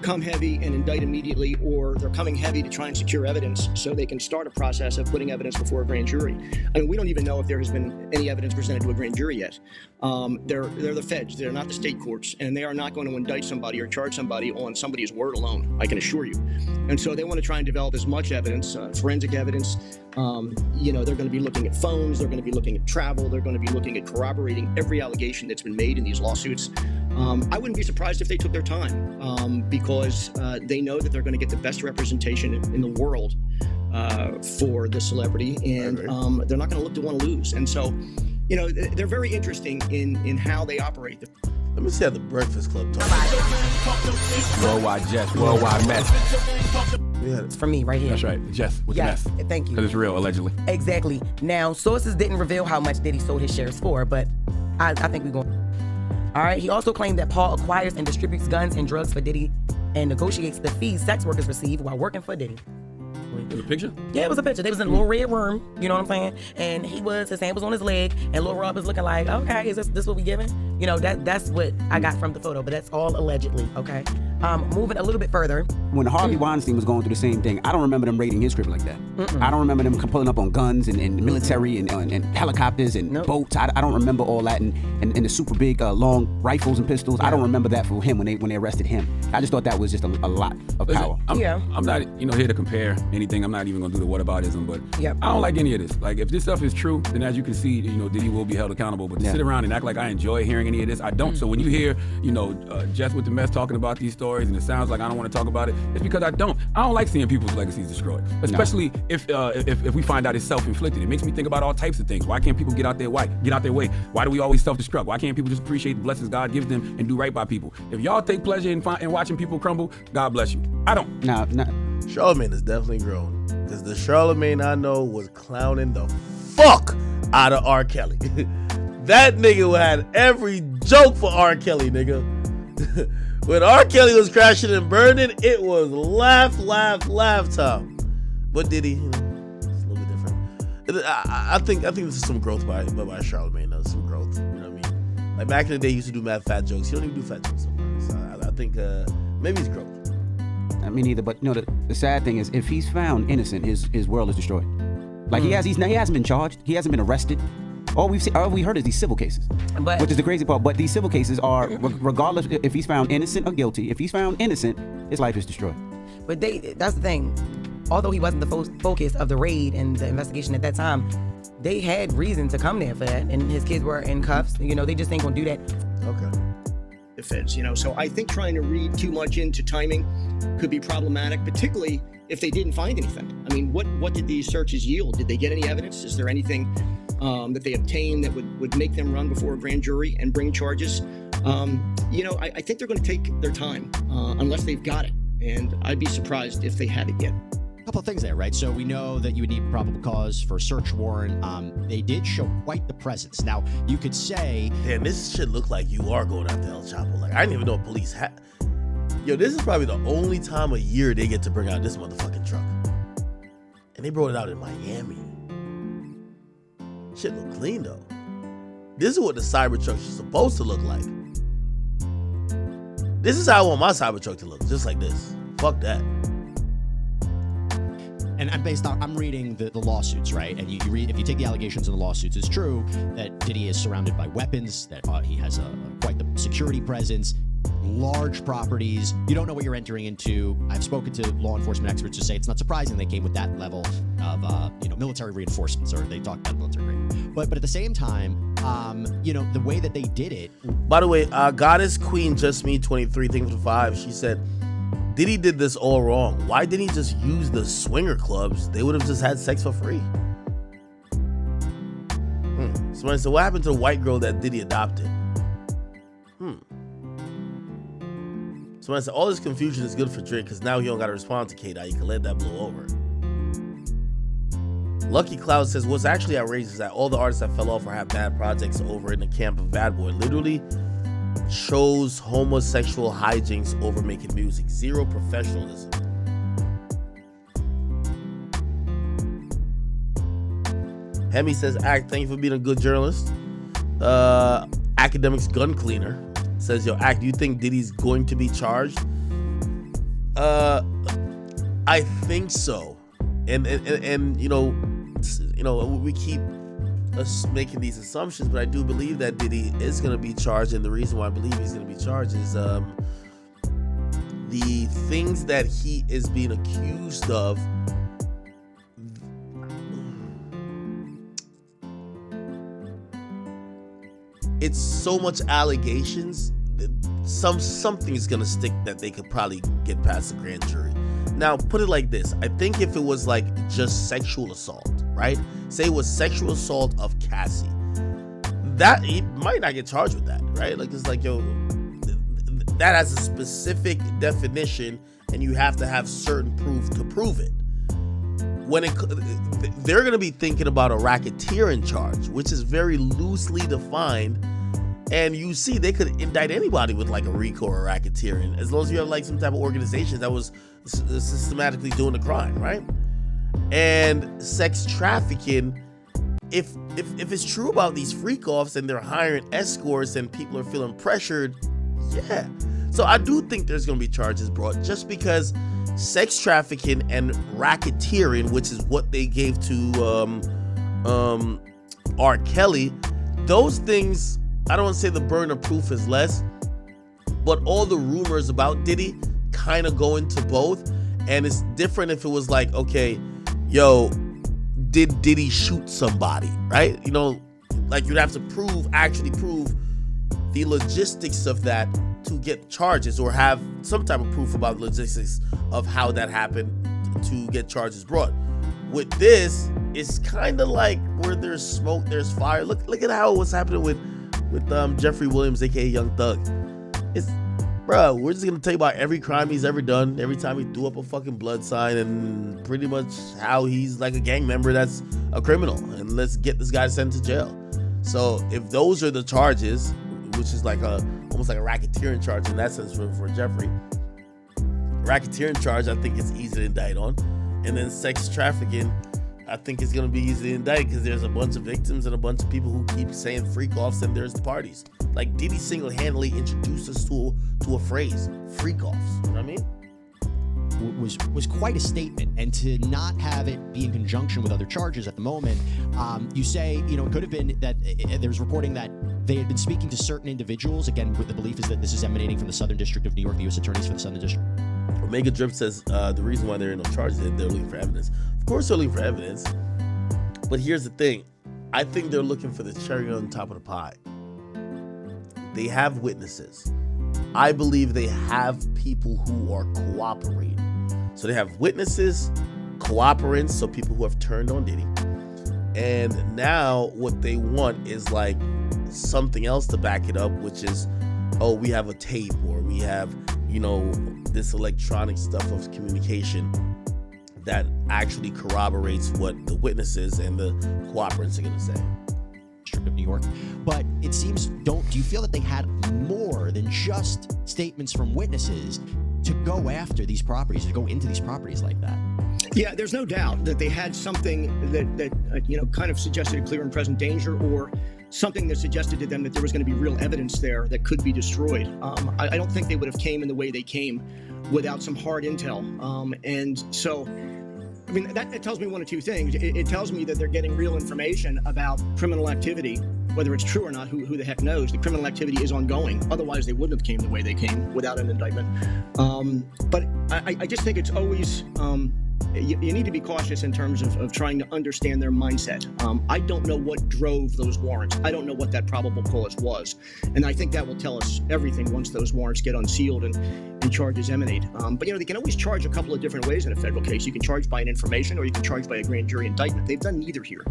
come heavy and indict immediately, or they're coming heavy to try and secure evidence so they can start a process of putting evidence before a grand jury. I mean, we don't even know if there has been any evidence presented to a grand jury yet. They're the feds. They're not the state courts, and they are not going to indict somebody or charge somebody on somebody's word alone, I can assure you. And so they want to try and develop as much evidence, forensic evidence. You know, they're going to be looking at phones. They're going to be looking at travel. They're going to be looking at corroborating every allegation that's been made in these lawsuits. I wouldn't be surprised if they took their time because they know that they're going to get the best representation in the world for the celebrity, and they're not going to look to want to lose. And so, you know, they're very interesting in how they operate. Let me see how the Breakfast Club talks. Worldwide Jess, worldwide meth. It's for me right here. That's right, Jess with the meth. Thank you. Because it's real, allegedly. Exactly. Now, sources didn't reveal how much Diddy sold his shares for, but I think we're going. All right. He also claimed that Paul acquires and distributes guns and drugs for Diddy and negotiates the fees sex workers receive while working for Diddy. Was it a picture? Yeah, it was a picture. They was in a little red room, you know what I'm saying? And his hand was on his leg, and Lil Rob is looking like, okay, is this what we giving? You know, that's what I got from the photo, but that's all allegedly, okay? Moving a little bit further. When Harvey Weinstein was going through the same thing, I don't remember them raiding his crib like that. I don't remember them pulling up on guns and military and helicopters and boats. I don't remember all that and the super big long rifles and pistols. I don't remember that for him when they arrested him. I just thought that was just a lot of power. I'm not here to compare anything. I'm not even gonna do the whataboutism, but I don't like any of this. Like if this stuff is true, then as you can see, Diddy will be held accountable. But to sit around and act like I enjoy hearing any of this, I don't. So when you hear, Jess with the mess talking about these stories and it sounds like I don't want to talk about it, it's because I don't like seeing people's legacies destroyed. Especially if we find out it's self-inflicted. It makes me think about all types of things. Why can't people get out their way? Why do we always self-destruct? Why can't people just appreciate the blessings God gives them and do right by people? If y'all take pleasure in watching people crumble, God bless you. I don't. No. Charlamagne has definitely grown. Because the Charlamagne I know was clowning the fuck out of R. Kelly. That nigga had every joke for R. Kelly, nigga. When R. Kelly was crashing and burning, it was laugh time. But Diddy, it's a little bit different. I think this is some growth by Charlamagne. Though. Some growth, you know what I mean? Like back in the day, he used to do mad fat jokes. He don't even do fat jokes anymore. So I think maybe it's growth. I mean, either. But the sad thing is, if he's found innocent, his world is destroyed. Like he hasn't been charged. He hasn't been arrested. All we heard is these civil cases, which is the crazy part. But these civil cases are, regardless if he's found innocent or guilty, if he's found innocent, his life is destroyed. But that's the thing. Although he wasn't the focus of the raid and the investigation at that time, they had reason to come there for that, and his kids were in cuffs. They just ain't gonna do that. Okay. The feds, so I think trying to read too much into timing could be problematic, particularly if they didn't find anything. I mean, what did these searches yield? Did they get any evidence? Is there anything that they obtained that would make them run before a grand jury and bring charges? I think they're going to take their time unless they've got it. And I'd be surprised if they had it yet. A couple of things there, right? So we know that you would need probable cause for a search warrant. They did show quite the presence. Now, you could say... Damn, this shit look like you are going after El Chapo. Like, I didn't even know police had... Yo, this is probably the only time of year they get to bring out this motherfucking truck. And they brought it out in Miami. Shit look clean, though. This is what the Cybertruck is supposed to look like. This is how I want my Cybertruck to look, just like this. Fuck that. And I'm reading the lawsuits, right? And you read, if you take the allegations in the lawsuits, it's true that Diddy is surrounded by weapons, that he has quite the security presence, large properties. You don't know what you're entering into. I've spoken to law enforcement experts who say it's not surprising they came with that level of military reinforcements, or they talk about military grade. But at the same time, the way that they did it. By the way, Goddess Queen Just Me 23 Thing for 5, she said, Diddy did this all wrong. Why didn't he just use the swinger clubs? They would have just had sex for free. So what happened to the white girl that Diddy adopted? So I said, all this confusion is good for Drake because now he don't got to respond to K-Dot. You can let that blow over. Lucky Cloud says, what's actually outrageous is that all the artists that fell off or have bad projects over in the camp of Bad Boy literally chose homosexual hijinks over making music. Zero professionalism. Hemi says, Act, thank you for being a good journalist. Academics Gun Cleaner says, yo, Act, do you think Diddy's going to be charged? I think so. And we keep us making these assumptions, but I do believe that Diddy is going to be charged, and the reason why I believe he's going to be charged is the things that he is being accused of. It's so much allegations that something's gonna stick that they could probably get past the grand jury. Now, put it like this. I think if it was like just sexual assault, right? Say it was sexual assault of Cassie, that he might not get charged with that, right? Like, it's like, yo, that has a specific definition and you have to have certain proof to prove it. They're going to be thinking about a racketeering charge, which is very loosely defined. And you see, they could indict anybody with like a RICO or racketeering, as long as you have like some type of organization that was systematically doing the crime, right? And sex trafficking, if it's true about these freak offs and they're hiring escorts and people are feeling pressured, yeah. So I do think there's going to be charges brought, just because sex trafficking and racketeering, which is what they gave to R. Kelly, those things, I don't want to say the burden of proof is less, but all the rumors about Diddy kind of go into both. And it's different if it was like, okay, yo, did Diddy shoot somebody, right? You know, like you'd have to actually prove the logistics of that to get charges, or have some type of proof about the logistics of how that happened to get charges brought. With this, it's kind of like where there's smoke, there's fire. Look at how what's happening with Jeffrey Williams, aka Young Thug. It's, bro, we're just gonna tell you about every crime he's ever done, every time he threw up a fucking blood sign, and pretty much how he's like a gang member that's a criminal, and let's get this guy sent to jail. So if those are the charges, which is like almost like a racketeering charge in that sense for Jeffrey, racketeering charge, I think it's easy to indict on. And then sex trafficking, I think it's going to be easy to indict because there's a bunch of victims and a bunch of people who keep saying freak offs, and there's the parties. Like Diddy single-handedly introduced us to a phrase, freak offs. You know what I mean? Was quite a statement, and to not have it be in conjunction with other charges at the moment, you say, you know, it could have been that there was reporting that they had been speaking to certain individuals, again, with the belief is that this is emanating from the Southern District of New York, the U.S. attorneys for the Southern District. Omega Drip says the reason why there are no charges is they're looking for evidence. Of course they're looking for evidence, but here's the thing. I think they're looking for the cherry on top of the pie. They have witnesses. I believe they have people who are cooperating. So they have witnesses, cooperants, so people who have turned on Diddy. And now what they want is like something else to back it up, which is, oh, we have a tape, or we have, you know, this electronic stuff of communication that actually corroborates what the witnesses and the cooperants are going to say. District of New York. But it seems, do you feel that they had more than just statements from witnesses to go after these properties, to go into these properties like that? Yeah, there's no doubt that they had something that you know, kind of suggested a clear and present danger, or something that suggested to them that there was going to be real evidence there that could be destroyed. I don't think they would have came in the way they came without some hard intel. And so, I mean, that tells me one of two things. It tells me that they're getting real information about criminal activity, whether it's true or not, who the heck knows. The criminal activity is ongoing. Otherwise, they wouldn't have came the way they came without an indictment. But I just think it's always, you need to be cautious in terms of trying to understand their mindset. I don't know what drove those warrants. I don't know what that probable cause was. And I think that will tell us everything once those warrants get unsealed and charges emanate. But, you know, they can always charge a couple of different ways in a federal case. You can charge by an information, or you can charge by a grand jury indictment. They've done neither here.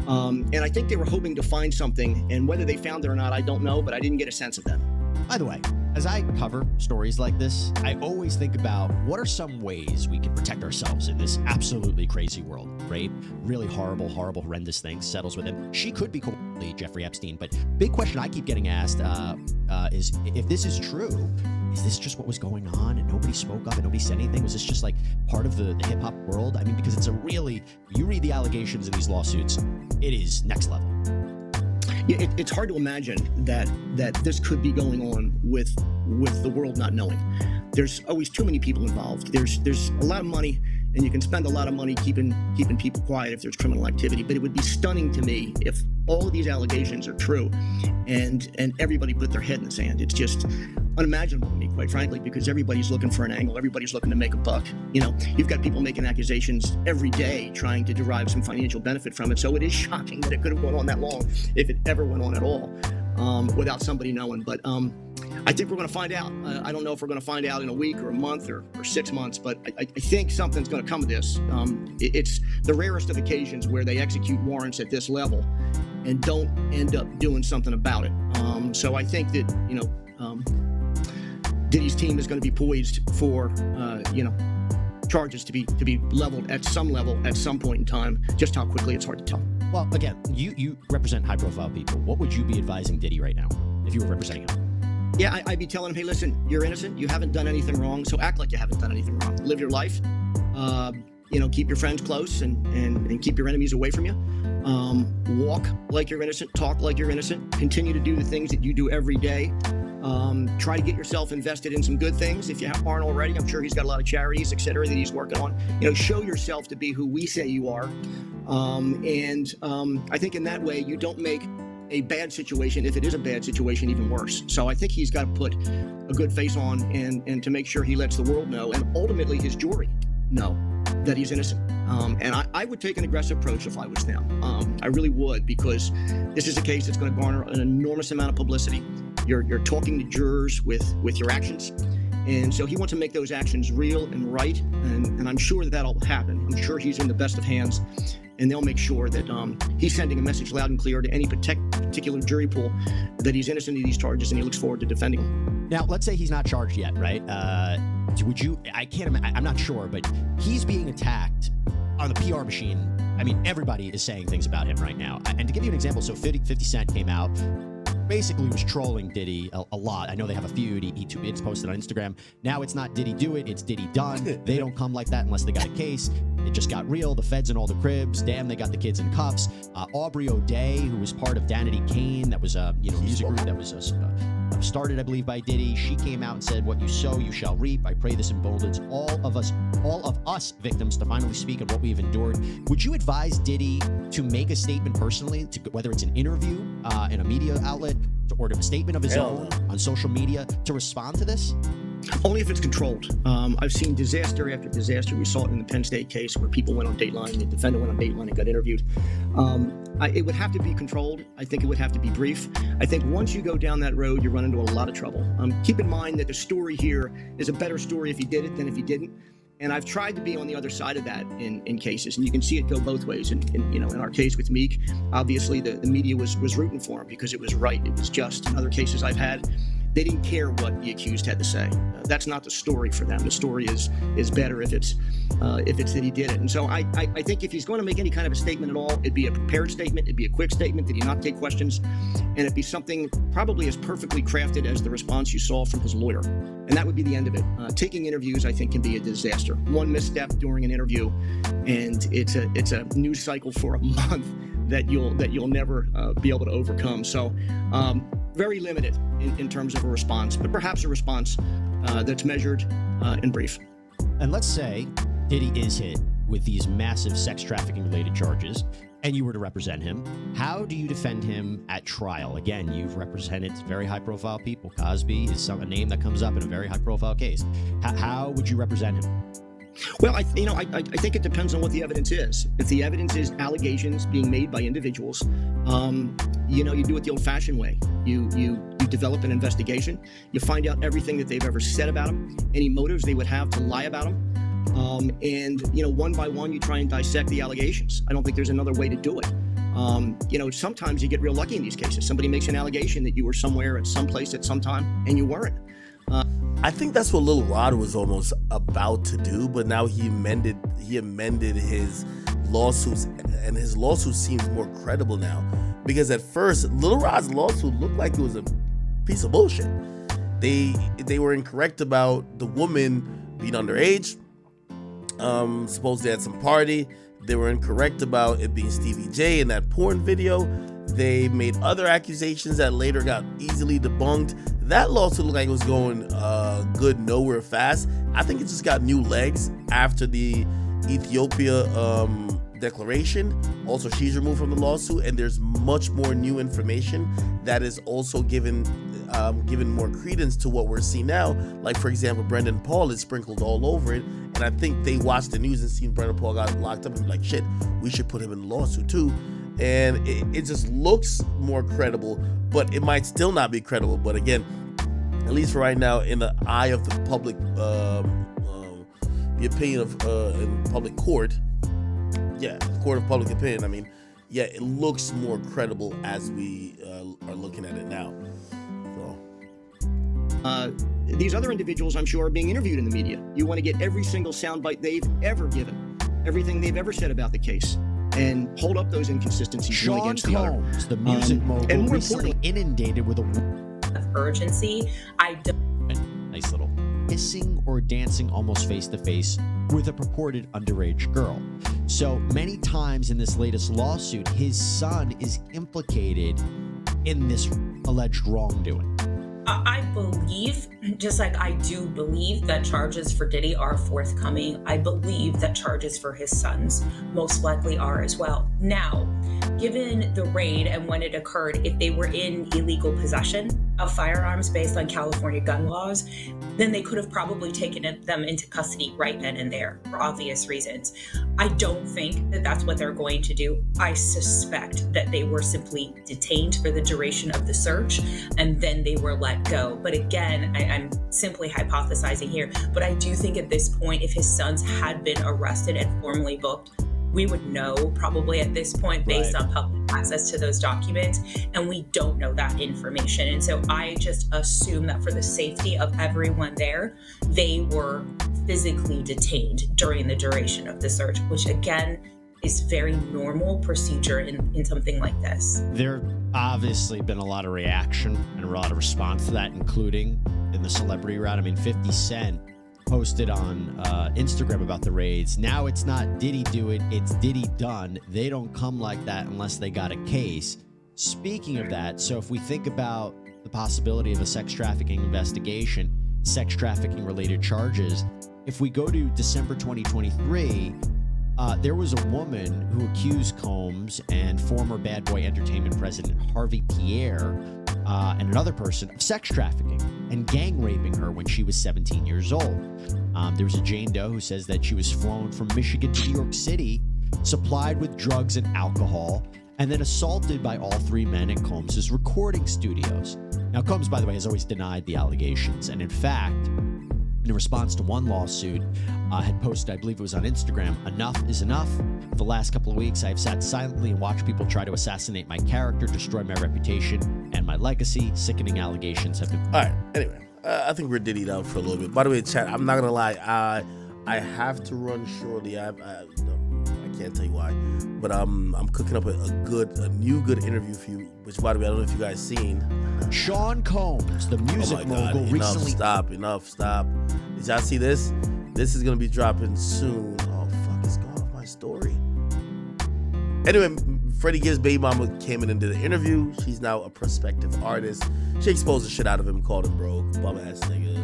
And I think they were hoping to find something, and whether they found it or not, I don't know, but I didn't get a sense of that. By the way, as I cover stories like this, I always think about what are some ways we can protect ourselves in this absolutely crazy world. Rape, really horrible, horrendous things, settles with him. She could be completely Jeffrey Epstein, but big question I keep getting asked is, if this is true, is this just what was going on and nobody spoke up and nobody said anything? Was this just like part of the hip-hop world? I mean, because it's a really, you read the allegations in these lawsuits, it is next level. Yeah, it's hard to imagine that this could be going on with the world not knowing. There's always too many people involved. There's a lot of money, and you can spend a lot of money keeping people quiet if there's criminal activity. But it would be stunning to me if all of these allegations are true, and everybody put their head in the sand. It's just unimaginable to me, quite frankly, because everybody's looking for an angle. Everybody's looking to make a buck. You know, you've got people making accusations every day trying to derive some financial benefit from it. So it is shocking that it could have gone on that long, if it ever went on at all, without somebody knowing. But I think we're going to find out. I don't know if we're going to find out in a week or a month or 6 months, but I think something's going to come of this. It's the rarest of occasions where they execute warrants at this level and don't end up doing something about it. So I think that, you know, Diddy's team is going to be poised for, you know, charges to be leveled at some level at some point in time. Just how quickly, it's hard to tell. Well, again, you represent high-profile people. What would you be advising Diddy right now if you were representing him? Yeah, I'd be telling him, hey, listen, you're innocent. You haven't done anything wrong, so act like you haven't done anything wrong. Live your life. You know, keep your friends close and keep your enemies away from you. Walk like you're innocent. Talk like you're innocent. Continue to do the things that you do every day. Try to get yourself invested in some good things if you aren't already. I'm sure he's got a lot of charities, et cetera, that he's working on. Show yourself to be who we say you are. I think in that way, you don't make a bad situation, if it is a bad situation, even worse. So I think he's got to put a good face on and to make sure he lets the world know, and ultimately his jury know, that he's innocent. And I would take an aggressive approach if I was them. I really would, because this is a case that's going to garner an enormous amount of publicity. You're talking to jurors with your actions. And so he wants to make those actions real and right. And I'm sure that'll happen. I'm sure he's in the best of hands. And they'll make sure that he's sending a message loud and clear to any particular jury pool that he's innocent of these charges, and he looks forward to defending them. Now, let's say he's not charged yet, right? Would you? I can't imagine. I'm not sure, but he's being attacked on the PR machine. I mean, everybody is saying things about him right now. And to give you an example, so 50 Cent came out, basically was trolling Diddy a lot. I know they have a feud. It's posted on Instagram. Now it's not Diddy do it, it's Diddy done. They don't come like that unless they got a case. It just got real. The feds in all the cribs. Damn, they got the kids in cuffs. Aubrey O'Day, who was part of Danity Kane, that was a music group that was started, I believe, by Diddy. She came out and said, "What you sow, you shall reap. I pray this emboldens all of us victims to finally speak of what we've endured." Would you advise Diddy to make a statement personally, whether it's an interview in a media outlet or a statement of his own on social media, to respond to this? Only if it's controlled. I've seen disaster after disaster. We saw it in the Penn State case where people went on Dateline, the defendant went on Dateline and got interviewed. It would have to be controlled. I think it would have to be brief. I think once you go down that road, you run into a lot of trouble. Keep in mind that the story here is a better story if he did it than if he didn't. And I've tried to be on the other side of that in cases, and you can see it go both ways. In our case with Meek, obviously the media was rooting for him because it was right, it was just. In other cases I've had, they didn't care what the accused had to say. That's not the story for them. The story is better if it's that he did it. And so I think if he's going to make any kind of a statement at all, it'd be a prepared statement, it'd be a quick statement, that he not take questions, and it'd be something probably as perfectly crafted as the response you saw from his lawyer. And that would be the end of it. Taking interviews, I think, can be a disaster. One misstep during an interview, and it's a news cycle for a month that you'll never be able to overcome. So very limited in terms of a response, but perhaps a response that's measured and brief. And let's say Diddy is hit with these massive sex trafficking related charges, and you were to represent him. How do you defend him at trial? Again, you've represented very high profile people. Cosby is a name that comes up in a very high profile case. How would you represent him? Well, I think it depends on what the evidence is. If the evidence is allegations being made by individuals, you do it the old-fashioned way. You develop an investigation. You find out everything that they've ever said about him, any motives they would have to lie about him, and one by one you try and dissect the allegations. I don't think there's another way to do it. Sometimes you get real lucky in these cases. Somebody makes an allegation that you were somewhere at some place at some time, and you weren't. I think that's what Lil Rod was almost about to do, but now he amended his lawsuits, and his lawsuit seems more credible now. Because at first, Lil Rod's lawsuit looked like it was a piece of bullshit. They were incorrect about the woman being underage. Supposedly at some party. They were incorrect about it being Stevie J in that porn video. They made other accusations that later got easily debunked. That lawsuit looked like it was going good nowhere fast. I think it just got new legs after the Ethiopia declaration. Also, she's removed from the lawsuit, and there's much more new information that is also given more credence to what we're seeing now. Like, for example, Brendan Paul is sprinkled all over it, and I think they watched the news and seen Brendan Paul got locked up and be like, shit, we should put him in the lawsuit too. And it just looks more credible, but it might still not be credible. But again, at least for right now, in the eye of the public, the opinion of in public court, court of public opinion, I mean, it looks more credible as we are looking at it now. So. These other individuals, I'm sure, are being interviewed in the media. You want to get every single soundbite they've ever given, everything they've ever said about the case, and hold up those inconsistencies one against the other. Sean Combs, the music mogul, and more recently inundated with of urgency. Nice little kissing or dancing almost face to face with a purported underage girl. So many times in this latest lawsuit, his son is implicated in this alleged wrongdoing. I believe, just like I do believe that charges for Diddy are forthcoming, I believe that charges for his sons most likely are as well. Now, given the raid and when it occurred, if they were in illegal possession of firearms based on California gun laws, then they could have probably taken them into custody right then and there for obvious reasons. I don't think that that's what they're going to do. I suspect that they were simply detained for the duration of the search and then they were let go. But again, I'm simply hypothesizing here, but I do think at this point, if his sons had been arrested and formally booked, we would know probably at this point based on public access to those documents, and we don't know that information. And so I just assume that for the safety of everyone there, they were physically detained during the duration of the search, which again is very normal procedure in something like this. There obviously been a lot of reaction and a lot of response to that, including in the celebrity route. I mean, 50 Cent posted on Instagram about the raids. Now it's not Diddy do it, it's Diddy done. They don't come like that unless they got a case. Speaking of that, so if we think about the possibility of a sex trafficking investigation, sex trafficking related charges, if we go to December 2023, there was a woman who accused Combs and former Bad Boy Entertainment president Harvey Pierre and another person of sex trafficking and gang raping her when she was 17 years old. There was a Jane Doe who says that she was flown from Michigan to New York City, supplied with drugs and alcohol, and then assaulted by all three men at Combs' recording studios. Now, Combs, by the way, has always denied the allegations, and in fact, in response to one lawsuit, had posted, I believe it was on Instagram, "Enough is enough. For the last couple of weeks, I have sat silently and watched people try to assassinate my character, destroy my reputation and my legacy. Sickening allegations have been..." All right, anyway, I think we're Diddy'd out for a little bit. By the way, chat, I'm not gonna lie, I have to run shortly. I can't tell you why, but I'm cooking up a new good interview for you. Which, by the way, I don't know if you guys seen. Sean Combs, the music mogul, recently. Enough, stop. Did y'all see this? This is gonna be dropping soon. Oh fuck, it's gone off my story. Anyway, Freddie Gibbs' baby mama came in and did an interview. She's now a prospective artist. She exposed the shit out of him, called him broke, bum ass nigga.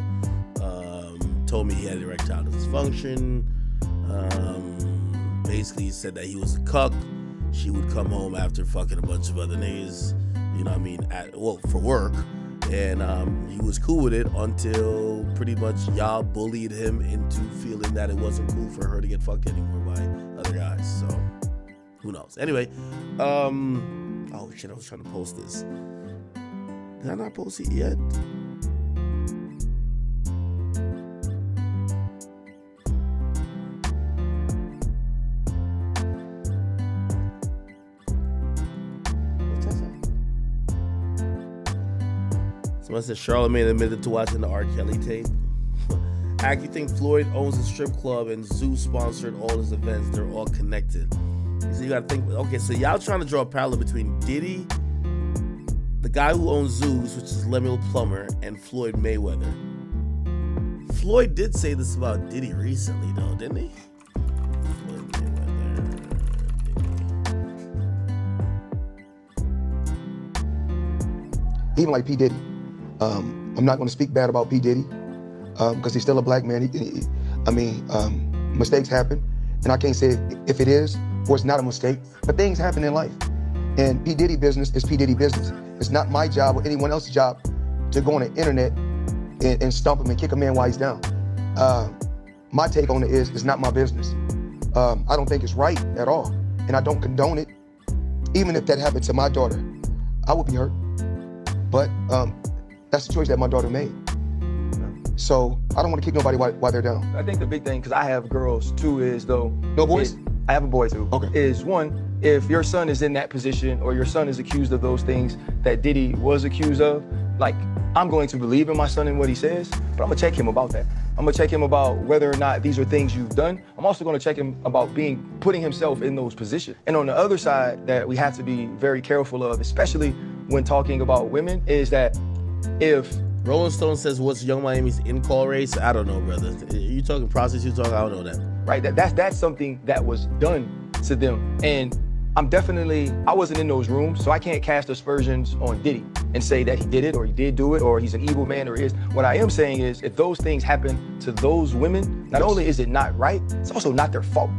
Told me he had erectile dysfunction. Basically said that he was a cuck. She would come home after fucking a bunch of other niggas, you know what I mean, for work. And he was cool with it until pretty much y'all bullied him into feeling that it wasn't cool for her to get fucked anymore by other guys. So who knows? Anyway, oh shit, I was trying to post this. Did I not post it yet? Someone said Charlamagne admitted to watching the R. Kelly tape. Act, you think Floyd owns a strip club and Zeus sponsored all his events? They're all connected. So you gotta think, okay, so y'all trying to draw a parallel between Diddy, the guy who owns Zeus, which is Lemuel Plummer, and Floyd Mayweather. Floyd did say this about Diddy recently, though, didn't he? Floyd Mayweather, Diddy. Even like P. Diddy. I'm not going to speak bad about P. Diddy because he's still a black man. Mistakes happen, and I can't say if it is or it's not a mistake, but things happen in life. And P. Diddy business is P. Diddy business. It's not my job or anyone else's job to go on the internet and stump him and kick a man while he's down. My take on it is it's not my business. I don't think it's right at all, and I don't condone it. Even if that happened to my daughter, I would be hurt. But that's the choice that my daughter made. So I don't want to kick nobody while they're down. I think the big thing, because I have girls too, is though. No boys? I have a boy too. Okay. Is one, if your son is in that position or your son is accused of those things that Diddy was accused of, like, I'm going to believe in my son and what he says, but I'm gonna check him about that. I'm gonna check him about whether or not these are things you've done. I'm also gonna check him about putting himself in those positions. And on the other side that we have to be very careful of, especially when talking about women, is that if Rolling Stone says, what's Young Miami's in-call race? I don't know, brother. You talking prostitute talk? I don't know that. Right, that's something that was done to them. And I wasn't in those rooms, so I can't cast aspersions on Diddy. and say that he did it or he did do it or he's an evil man or he is. What I am saying is if those things happen to those women, not only is it not right, it's also not their fault.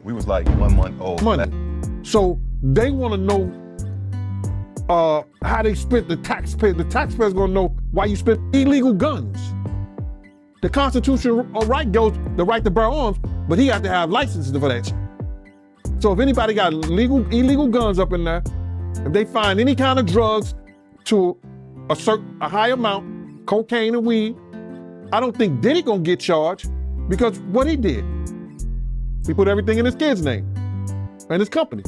We was like 1 month old. Money. So they want to know how they spent the taxpayers. The taxpayers gonna know why you spent illegal guns. The constitutional right goes the right to bear arms, but he has to have licenses for that shit. So if anybody got illegal guns up in there, if they find any kind of drugs to a high amount, cocaine and weed, I don't think Diddy gonna get charged because what he did. He put everything in his kid's name and his company.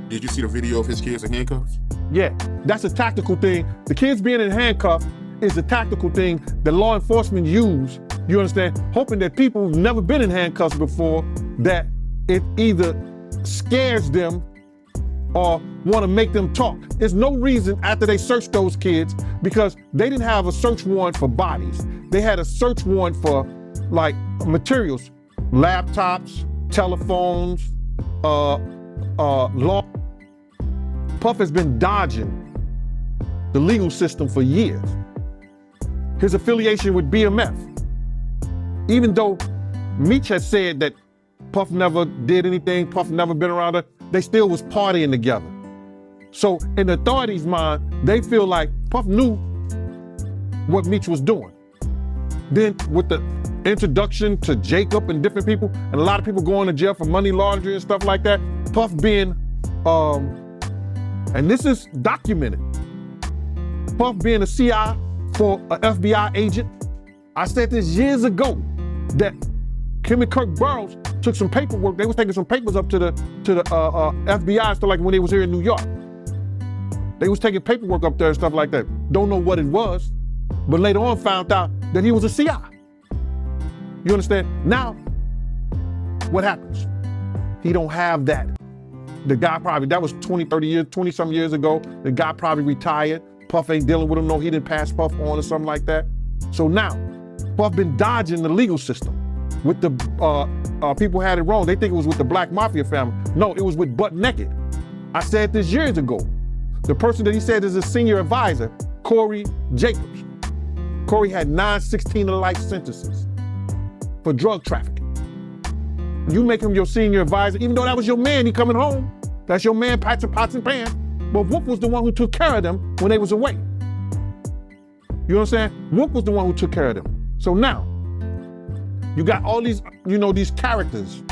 Did you see the video of his kids in handcuffs? Yeah, that's a tactical thing. The kids being in handcuffs is a tactical thing that law enforcement use, you understand, hoping that people who've never been in handcuffs before, that it either scares them or want to make them talk. There's no reason after they searched those kids because they didn't have a search warrant for bodies. They had a search warrant for like materials, laptops, telephones, law. Puff has been dodging the legal system for years. His affiliation with BMF. Even though Meech had said that Puff never did anything, Puff never been around her, they still was partying together. So in the authorities' mind, they feel like Puff knew what Meech was doing. Then with the introduction to Jacob and different people, and a lot of people going to jail for money laundering and stuff like that, Puff being, and this is documented, Puff being a CI for an FBI agent. I said this years ago that him and Kirk Burroughs took some paperwork. They was taking some papers up to the FBI stuff like when they was here in New York. They was taking paperwork up there and stuff like that. Don't know what it was, but later on found out that he was a CI. You understand? Now, what happens? He don't have that. The guy probably, that was 20, 30 years, 20 some years ago. The guy probably retired. Puff ain't dealing with him, no, he didn't pass Puff on or something like that. So now, Puff been dodging the legal system. With the people had it wrong. They think it was with the Black Mafia family. No, it was with Butt Naked. I said this years ago. The person that he said is a senior advisor, Corey Jacobs. Corey had 9 16-to-life sentences for drug trafficking. You make him your senior advisor, even though that was your man, he coming home. That's your man, patching pots and pans. But Whoop was the one who took care of them when they was away. You understand? Whoop was the one who took care of them. So now, you got all these, these characters,